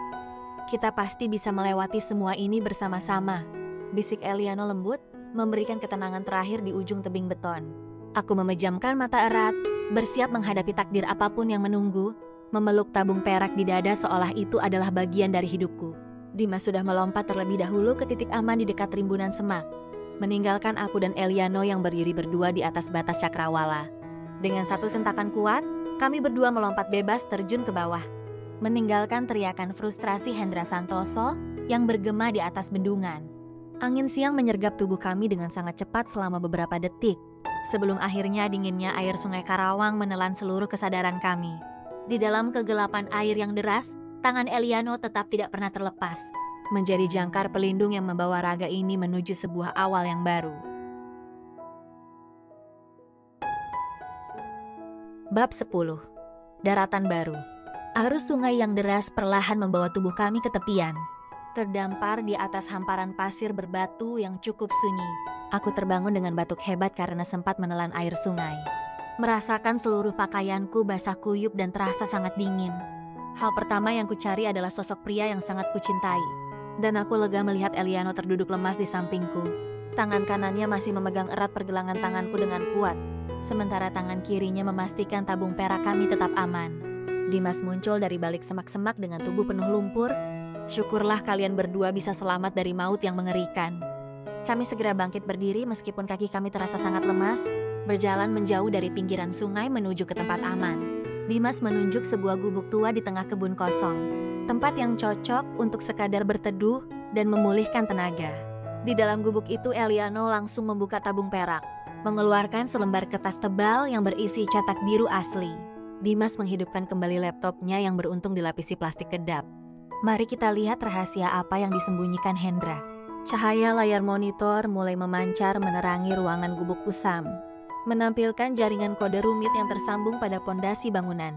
kita pasti bisa melewati semua ini bersama-sama," bisik Eliano lembut, memberikan ketenangan terakhir di ujung tebing beton. Aku memejamkan mata erat, bersiap menghadapi takdir apapun yang menunggu, memeluk tabung perak di dada seolah itu adalah bagian dari hidupku. Dimas sudah melompat terlebih dahulu ke titik aman di dekat rimbunan semak, meninggalkan aku dan Eliano yang berdiri berdua di atas batas cakrawala. Dengan satu sentakan kuat, kami berdua melompat bebas terjun ke bawah, meninggalkan teriakan frustrasi Hendra Santoso yang bergema di atas bendungan. Angin siang menyergap tubuh kami dengan sangat cepat selama beberapa detik, sebelum akhirnya dinginnya air sungai Karawang menelan seluruh kesadaran kami. Di dalam kegelapan air yang deras, tangan Eliano tetap tidak pernah terlepas, menjadi jangkar pelindung yang membawa raga ini menuju sebuah awal yang baru. Bab 10. Daratan baru. Arus sungai yang deras perlahan membawa tubuh kami ke tepian. Terdampar di atas hamparan pasir berbatu yang cukup sunyi. Aku terbangun dengan batuk hebat karena sempat menelan air sungai. Merasakan seluruh pakaianku basah kuyup dan terasa sangat dingin. Hal pertama yang kucari adalah sosok pria yang sangat kucintai. Dan aku lega melihat Eliano terduduk lemas di sampingku. Tangan kanannya masih memegang erat pergelangan tanganku dengan kuat, sementara tangan kirinya memastikan tabung perak kami tetap aman. Dimas muncul dari balik semak-semak dengan tubuh penuh lumpur. Syukurlah kalian berdua bisa selamat dari maut yang mengerikan. Kami segera bangkit berdiri meskipun kaki kami terasa sangat lemas, berjalan menjauh dari pinggiran sungai menuju ke tempat aman. Dimas menunjuk sebuah gubuk tua di tengah kebun kosong, tempat yang cocok untuk sekadar berteduh dan memulihkan tenaga. Di dalam gubuk itu Eliano langsung membuka tabung perak, mengeluarkan selembar kertas tebal yang berisi cetak biru asli. Dimas menghidupkan kembali laptopnya yang beruntung dilapisi plastik kedap. Mari kita lihat rahasia apa yang disembunyikan Hendra. Cahaya layar monitor mulai memancar menerangi ruangan gubuk Usam, menampilkan jaringan kode rumit yang tersambung pada pondasi bangunan.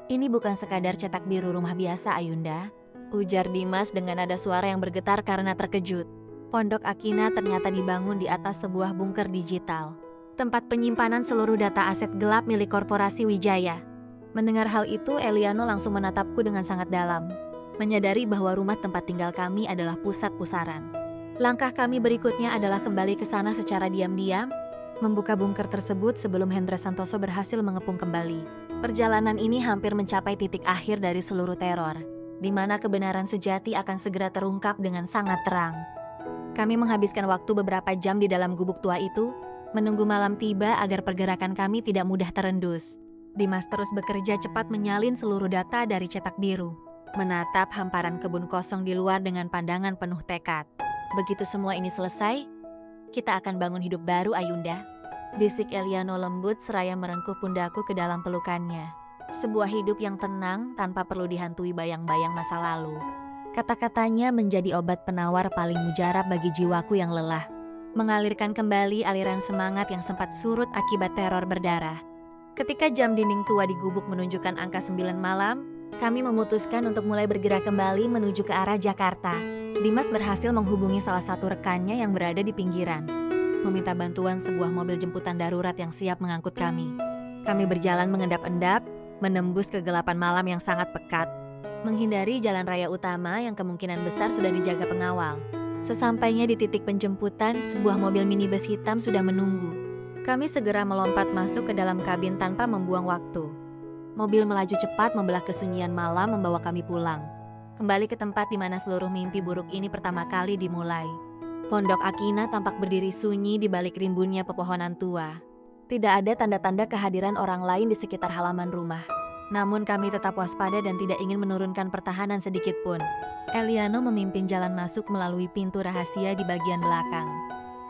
Ini bukan sekadar cetak biru rumah biasa, Ayunda, ujar Dimas dengan nada suara yang bergetar karena terkejut. Pondok Akina ternyata dibangun di atas sebuah bunker digital, tempat penyimpanan seluruh data aset gelap milik korporasi Wijaya. Mendengar hal itu, Eliano langsung menatapku dengan sangat dalam, menyadari bahwa rumah tempat tinggal kami adalah pusat pusaran. Langkah kami berikutnya adalah kembali ke sana secara diam-diam, membuka bunker tersebut sebelum Hendra Santoso berhasil mengepung kembali. Perjalanan ini hampir mencapai titik akhir dari seluruh teror, di mana kebenaran sejati akan segera terungkap dengan sangat terang. Kami menghabiskan waktu beberapa jam di dalam gubuk tua itu, menunggu malam tiba agar pergerakan kami tidak mudah terendus. Dimas terus bekerja cepat menyalin seluruh data dari cetak biru, menatap hamparan kebun kosong di luar dengan pandangan penuh tekad. Begitu semua ini selesai, kita akan bangun hidup baru, Ayunda. Bisik Eliano lembut seraya merengkuh pundakku ke dalam pelukannya. Sebuah hidup yang tenang tanpa perlu dihantui bayang-bayang masa lalu. Kata-katanya menjadi obat penawar paling mujarab bagi jiwaku yang lelah, mengalirkan kembali aliran semangat yang sempat surut akibat teror berdarah. Ketika jam dinding tua di gubuk menunjukkan angka 9 malam, kami memutuskan untuk mulai bergerak kembali menuju ke arah Jakarta. Dimas berhasil menghubungi salah satu rekannya yang berada di pinggiran, meminta bantuan sebuah mobil jemputan darurat yang siap mengangkut kami. Kami berjalan mengendap-endap, menembus kegelapan malam yang sangat pekat, menghindari jalan raya utama yang kemungkinan besar sudah dijaga pengawal. Sesampainya di titik penjemputan, sebuah mobil minibus hitam sudah menunggu. Kami segera melompat masuk ke dalam kabin tanpa membuang waktu. Mobil melaju cepat membelah kesunyian malam membawa kami pulang. Kembali ke tempat di mana seluruh mimpi buruk ini pertama kali dimulai. Pondok Akina tampak berdiri sunyi di balik rimbunnya pepohonan tua. Tidak ada tanda-tanda kehadiran orang lain di sekitar halaman rumah. Namun kami tetap waspada dan tidak ingin menurunkan pertahanan sedikit pun. Eliano memimpin jalan masuk melalui pintu rahasia di bagian belakang.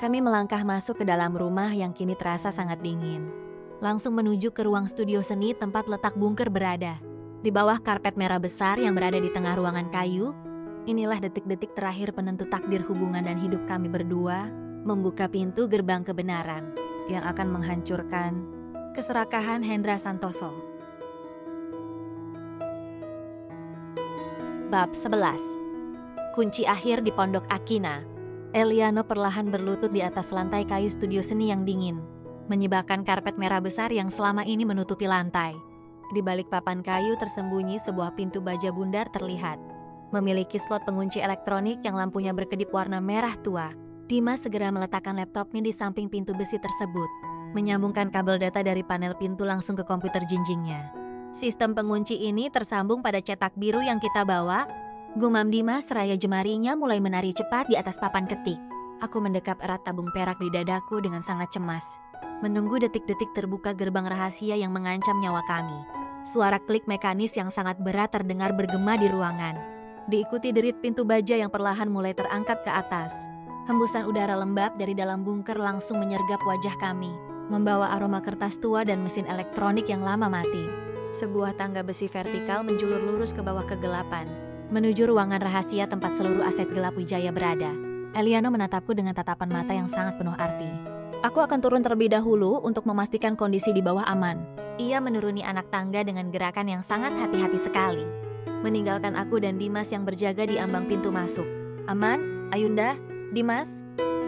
Kami melangkah masuk ke dalam rumah yang kini terasa sangat dingin. Langsung menuju ke ruang studio seni tempat letak bunker berada. Di bawah karpet merah besar yang berada di tengah ruangan kayu, inilah detik-detik terakhir penentu takdir hubungan dan hidup kami berdua, membuka pintu gerbang kebenaran yang akan menghancurkan keserakahan Hendra Santoso. Bab 11. Kunci akhir di Pondok Akina. Eliano perlahan berlutut di atas lantai kayu studio seni yang dingin, menyibakkan karpet merah besar yang selama ini menutupi lantai. Di balik papan kayu tersembunyi sebuah pintu baja bundar terlihat, memiliki slot pengunci elektronik yang lampunya berkedip warna merah tua. Dimas segera meletakkan laptopnya di samping pintu besi tersebut, menyambungkan kabel data dari panel pintu langsung ke komputer jinjingnya. Sistem pengunci ini tersambung pada cetak biru yang kita bawa, gumam Dimas seraya jemarinya mulai menari cepat di atas papan ketik. Aku mendekap erat tabung perak di dadaku dengan sangat cemas, menunggu detik-detik terbuka gerbang rahasia yang mengancam nyawa kami. Suara klik mekanis yang sangat berat terdengar bergema di ruangan, diikuti derit pintu baja yang perlahan mulai terangkat ke atas. Hembusan udara lembab dari dalam bunker langsung menyergap wajah kami, membawa aroma kertas tua dan mesin elektronik yang lama mati. Sebuah tangga besi vertikal menjulur lurus ke bawah kegelapan, menuju ruangan rahasia tempat seluruh aset gelap Wijaya berada. Eliano menatapku dengan tatapan mata yang sangat penuh arti. Aku akan turun terlebih dahulu untuk memastikan kondisi di bawah aman. Ia menuruni anak tangga dengan gerakan yang sangat hati-hati sekali, meninggalkan aku dan Dimas yang berjaga di ambang pintu masuk. Aman, Ayunda, Dimas,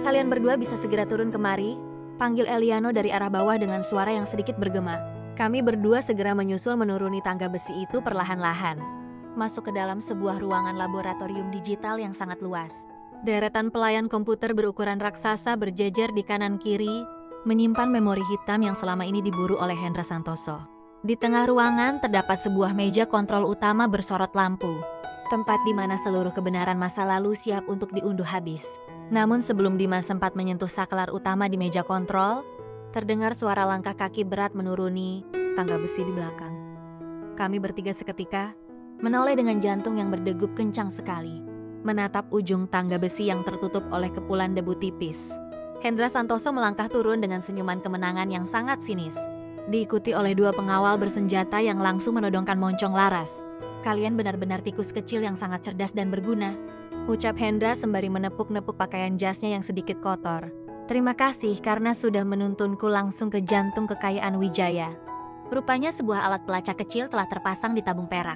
kalian berdua bisa segera turun kemari, panggil Eliano dari arah bawah dengan suara yang sedikit bergema. Kami berdua segera menyusul menuruni tangga besi itu perlahan-lahan, masuk ke dalam sebuah ruangan laboratorium digital yang sangat luas. Deretan pelayan komputer berukuran raksasa berjejer di kanan kiri, menyimpan memori hitam yang selama ini diburu oleh Hendra Santoso. Di tengah ruangan terdapat sebuah meja kontrol utama bersorot lampu, tempat di mana seluruh kebenaran masa lalu siap untuk diunduh habis. Namun sebelum Dimas sempat menyentuh saklar utama di meja kontrol, terdengar suara langkah kaki berat menuruni tangga besi di belakang. Kami bertiga seketika menoleh dengan jantung yang berdegup kencang sekali, menatap ujung tangga besi yang tertutup oleh kepulan debu tipis. Hendra Santoso melangkah turun dengan senyuman kemenangan yang sangat sinis, diikuti oleh dua pengawal bersenjata yang langsung menodongkan moncong laras. "Kalian benar-benar tikus kecil yang sangat cerdas dan berguna," ucap Hendra sembari menepuk-nepuk pakaian jasnya yang sedikit kotor. "Terima kasih karena sudah menuntunku langsung ke jantung kekayaan Wijaya." Rupanya sebuah alat pelacak kecil telah terpasang di tabung perak,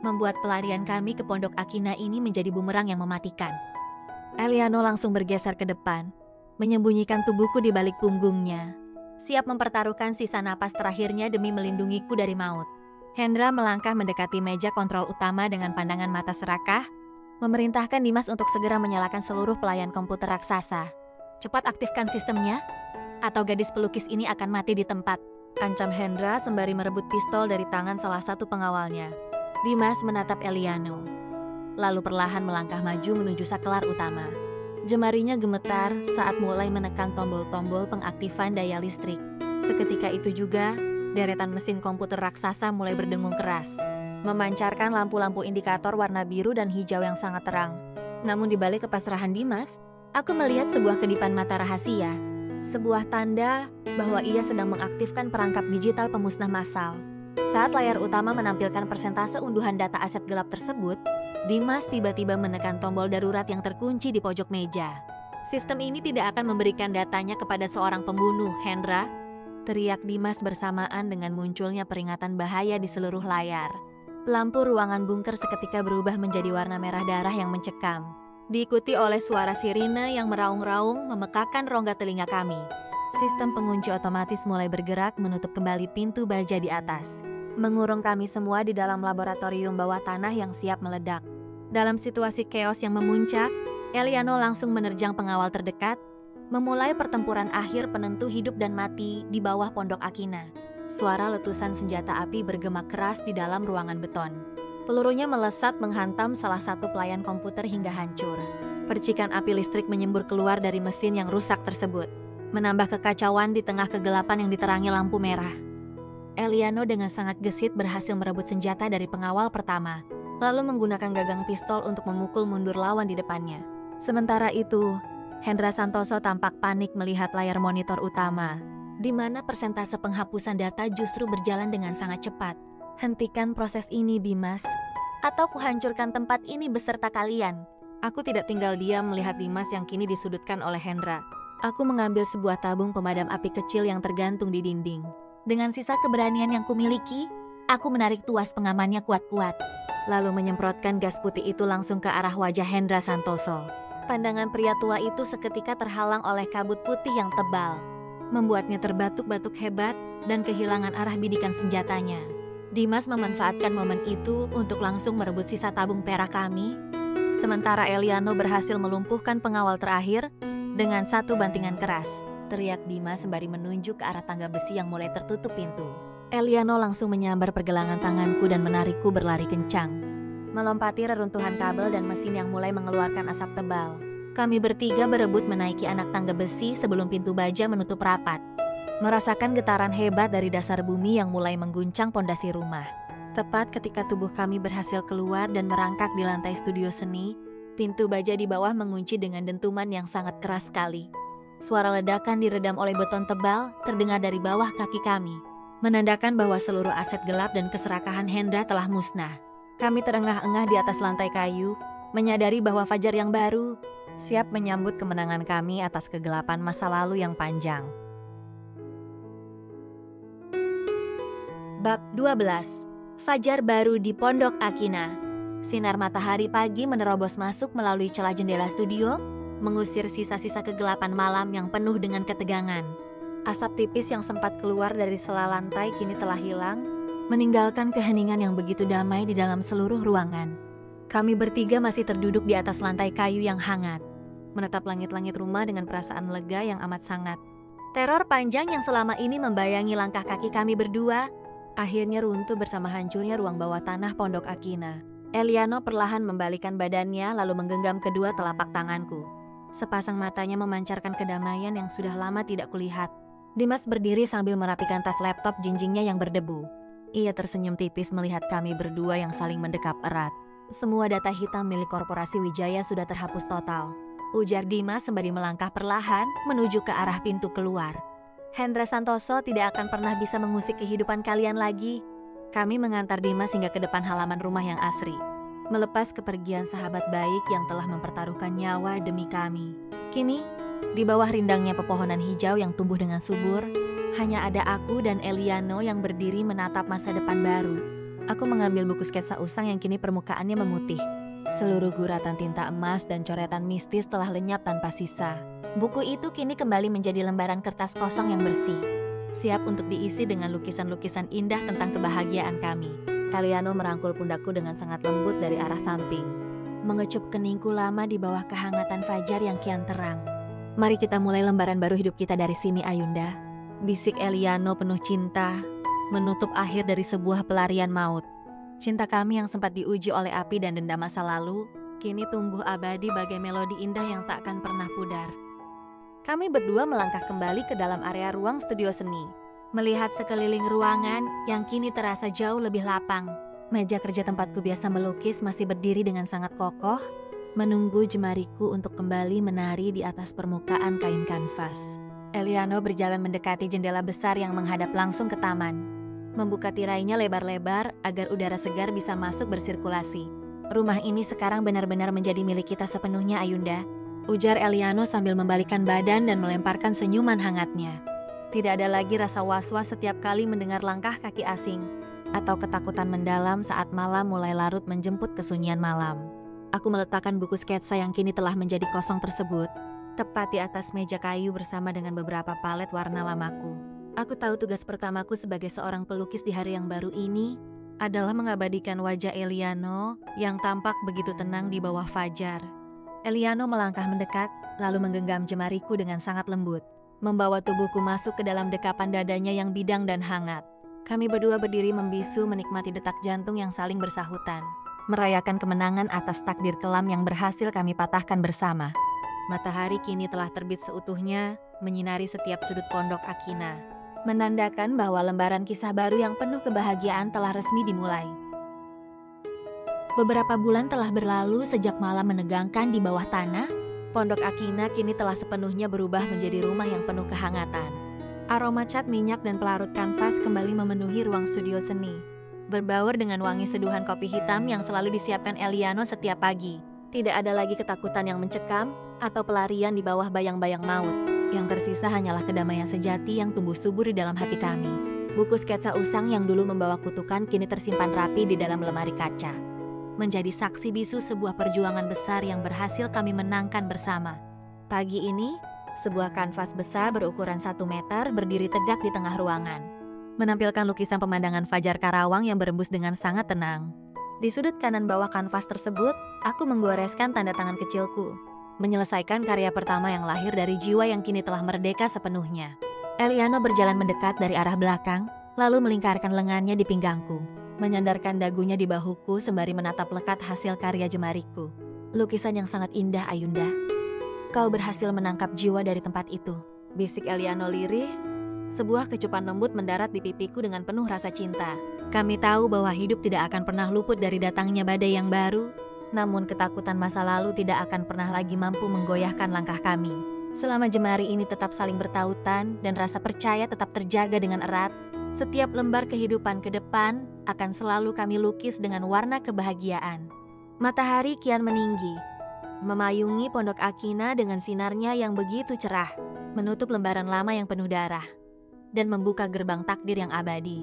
membuat pelarian kami ke Pondok Akina ini menjadi bumerang yang mematikan. Eliano langsung bergeser ke depan, menyembunyikan tubuhku di balik punggungnya, siap mempertaruhkan sisa napas terakhirnya demi melindungiku dari maut. Hendra melangkah mendekati meja kontrol utama dengan pandangan mata serakah, memerintahkan Dimas untuk segera menyalakan seluruh pelayan komputer raksasa. "Cepat aktifkan sistemnya, atau gadis pelukis ini akan mati di tempat," ancam Hendra sembari merebut pistol dari tangan salah satu pengawalnya. Dimas menatap Eliano, lalu perlahan melangkah maju menuju saklar utama. Jemarinya gemetar saat mulai menekan tombol-tombol pengaktifan daya listrik. Seketika itu juga, deretan mesin komputer raksasa mulai berdengung keras, memancarkan lampu-lampu indikator warna biru dan hijau yang sangat terang. Namun di balik kepasrahan Dimas, aku melihat sebuah kedipan mata rahasia, sebuah tanda bahwa ia sedang mengaktifkan perangkap digital pemusnah massal. Saat layar utama menampilkan persentase unduhan data aset gelap tersebut, Dimas tiba-tiba menekan tombol darurat yang terkunci di pojok meja. "Sistem ini tidak akan memberikan datanya kepada seorang pembunuh, Hendra," teriak Dimas bersamaan dengan munculnya peringatan bahaya di seluruh layar. Lampu ruangan bunker seketika berubah menjadi warna merah darah yang mencekam, diikuti oleh suara sirine yang meraung-raung memekakan rongga telinga kami. Sistem pengunci otomatis mulai bergerak menutup kembali pintu baja di atas, mengurung kami semua di dalam laboratorium bawah tanah yang siap meledak. Dalam situasi chaos yang memuncak, Eliano langsung menerjang pengawal terdekat, memulai pertempuran akhir penentu hidup dan mati di bawah Pondok Akina. Suara letusan senjata api bergema keras di dalam ruangan beton. Pelurunya melesat menghantam salah satu pelayan komputer hingga hancur. Percikan api listrik menyembur keluar dari mesin yang rusak tersebut, menambah kekacauan di tengah kegelapan yang diterangi lampu merah. Eliano dengan sangat gesit berhasil merebut senjata dari pengawal pertama, lalu menggunakan gagang pistol untuk memukul mundur lawan di depannya. Sementara itu, Hendra Santoso tampak panik melihat layar monitor utama, di mana persentase penghapusan data justru berjalan dengan sangat cepat. "Hentikan proses ini, Dimas, atau kuhancurkan tempat ini beserta kalian." Aku tidak tinggal diam melihat Dimas yang kini disudutkan oleh Hendra. Aku mengambil sebuah tabung pemadam api kecil yang tergantung di dinding. Dengan sisa keberanian yang kumiliki, aku menarik tuas pengamannya kuat-kuat, lalu menyemprotkan gas putih itu langsung ke arah wajah Hendra Santoso. Pandangan pria tua itu seketika terhalang oleh kabut putih yang tebal, membuatnya terbatuk-batuk hebat dan kehilangan arah bidikan senjatanya. Dimas memanfaatkan momen itu untuk langsung merebut sisa tabung perak kami, sementara Eliano berhasil melumpuhkan pengawal terakhir dengan satu bantingan keras. Teriak Dimas sembari menunjuk ke arah tangga besi yang mulai tertutup pintu. Eliano langsung menyambar pergelangan tanganku dan menarikku berlari kencang, melompati reruntuhan kabel dan mesin yang mulai mengeluarkan asap tebal. Kami bertiga berebut menaiki anak tangga besi sebelum pintu baja menutup rapat, merasakan getaran hebat dari dasar bumi yang mulai mengguncang pondasi rumah. Tepat ketika tubuh kami berhasil keluar dan merangkak di lantai studio seni, pintu baja di bawah mengunci dengan dentuman yang sangat keras sekali. Suara ledakan diredam oleh beton tebal terdengar dari bawah kaki kami, menandakan bahwa seluruh aset gelap dan keserakahan Hendra telah musnah. Kami terengah-engah di atas lantai kayu, menyadari bahwa fajar yang baru siap menyambut kemenangan kami atas kegelapan masa lalu yang panjang. Bab 12. Fajar baru di Pondok Akina. Sinar matahari pagi menerobos masuk melalui celah jendela studio, mengusir sisa-sisa kegelapan malam yang penuh dengan ketegangan. Asap tipis yang sempat keluar dari sela lantai kini telah hilang, meninggalkan keheningan yang begitu damai di dalam seluruh ruangan. Kami bertiga masih terduduk di atas lantai kayu yang hangat, menatap langit-langit rumah dengan perasaan lega yang amat sangat. Teror panjang yang selama ini membayangi langkah kaki kami berdua, akhirnya runtuh bersama hancurnya ruang bawah tanah Pondok Akina. Eliano perlahan membalikkan badannya lalu menggenggam kedua telapak tanganku. Sepasang matanya memancarkan kedamaian yang sudah lama tidak kulihat. Dimas berdiri sambil merapikan tas laptop jinjingnya yang berdebu. Ia tersenyum tipis melihat kami berdua yang saling mendekap erat. Semua data hitam milik korporasi Wijaya sudah terhapus total, ujar Dimas sembari melangkah perlahan menuju ke arah pintu keluar. Hendra Santoso tidak akan pernah bisa mengusik kehidupan kalian lagi. Kami mengantar Dimas hingga ke depan halaman rumah yang asri, melepas kepergian sahabat baik yang telah mempertaruhkan nyawa demi kami. Kini, di bawah rindangnya pepohonan hijau yang tumbuh dengan subur, hanya ada aku dan Eliano yang berdiri menatap masa depan baru. Aku mengambil buku sketsa usang yang kini permukaannya memutih. Seluruh guratan tinta emas dan coretan mistis telah lenyap tanpa sisa. Buku itu kini kembali menjadi lembaran kertas kosong yang bersih, siap untuk diisi dengan lukisan-lukisan indah tentang kebahagiaan kami. Eliano merangkul pundakku dengan sangat lembut dari arah samping, mengecup keningku lama di bawah kehangatan fajar yang kian terang. Mari kita mulai lembaran baru hidup kita dari sini, Ayunda, bisik Eliano penuh cinta, menutup akhir dari sebuah pelarian maut. Cinta kami yang sempat diuji oleh api dan dendam masa lalu, kini tumbuh abadi bagai melodi indah yang tak akan pernah pudar. Kami berdua melangkah kembali ke dalam area ruang studio seni, melihat sekeliling ruangan yang kini terasa jauh lebih lapang. Meja kerja tempatku biasa melukis masih berdiri dengan sangat kokoh, menunggu jemariku untuk kembali menari di atas permukaan kain kanvas. Eliano berjalan mendekati jendela besar yang menghadap langsung ke taman, membuka tirainya lebar-lebar agar udara segar bisa masuk bersirkulasi. Rumah ini sekarang benar-benar menjadi milik kita sepenuhnya, Ayunda, ujar Eliano sambil membalikkan badan dan melemparkan senyuman hangatnya. Tidak ada lagi rasa was-was setiap kali mendengar langkah kaki asing, atau ketakutan mendalam saat malam mulai larut menjemput kesunyian malam. Aku meletakkan buku sketsa yang kini telah menjadi kosong tersebut tepat di atas meja kayu bersama dengan beberapa palet warna lamaku. Aku tahu tugas pertamaku sebagai seorang pelukis di hari yang baru ini adalah mengabadikan wajah Eliano yang tampak begitu tenang di bawah fajar. Eliano melangkah mendekat, lalu menggenggam jemariku dengan sangat lembut, membawa tubuhku masuk ke dalam dekapan dadanya yang bidang dan hangat. Kami berdua berdiri membisu menikmati detak jantung yang saling bersahutan, merayakan kemenangan atas takdir kelam yang berhasil kami patahkan bersama. Matahari kini telah terbit seutuhnya, menyinari setiap sudut Pondok Akina, menandakan bahwa lembaran kisah baru yang penuh kebahagiaan telah resmi dimulai. Beberapa bulan telah berlalu sejak malam menegangkan di bawah tanah. Pondok Akina kini telah sepenuhnya berubah menjadi rumah yang penuh kehangatan. Aroma cat minyak dan pelarut kanvas kembali memenuhi ruang studio seni, berbaur dengan wangi seduhan kopi hitam yang selalu disiapkan Eliano setiap pagi. Tidak ada lagi ketakutan yang mencekam atau pelarian di bawah bayang-bayang maut. Yang tersisa hanyalah kedamaian sejati yang tumbuh subur di dalam hati kami. Buku sketsa usang yang dulu membawa kutukan kini tersimpan rapi di dalam lemari kaca, menjadi saksi bisu sebuah perjuangan besar yang berhasil kami menangkan bersama. Pagi ini, sebuah kanvas besar berukuran 1 meter berdiri tegak di tengah ruangan, menampilkan lukisan pemandangan Fajar Karawang yang berembus dengan sangat tenang. Di sudut kanan bawah kanvas tersebut, aku menggoreskan tanda tangan kecilku, menyelesaikan karya pertama yang lahir dari jiwa yang kini telah merdeka sepenuhnya. Eliano berjalan mendekat dari arah belakang, lalu melingkarkan lengannya di pinggangku, menyandarkan dagunya di bahuku sembari menatap lekat hasil karya jemariku. Lukisan yang sangat indah, Ayunda. Kau berhasil menangkap jiwa dari tempat itu, bisik Eliano lirih. Sebuah kecupan lembut mendarat di pipiku dengan penuh rasa cinta. Kami tahu bahwa hidup tidak akan pernah luput dari datangnya badai yang baru, namun ketakutan masa lalu tidak akan pernah lagi mampu menggoyahkan langkah kami. Selama jemari ini tetap saling bertautan dan rasa percaya tetap terjaga dengan erat, setiap lembar kehidupan ke depan akan selalu kami lukis dengan warna kebahagiaan. Matahari kian meninggi, memayungi Pondok Akina dengan sinarnya yang begitu cerah, menutup lembaran lama yang penuh darah, dan membuka gerbang takdir yang abadi.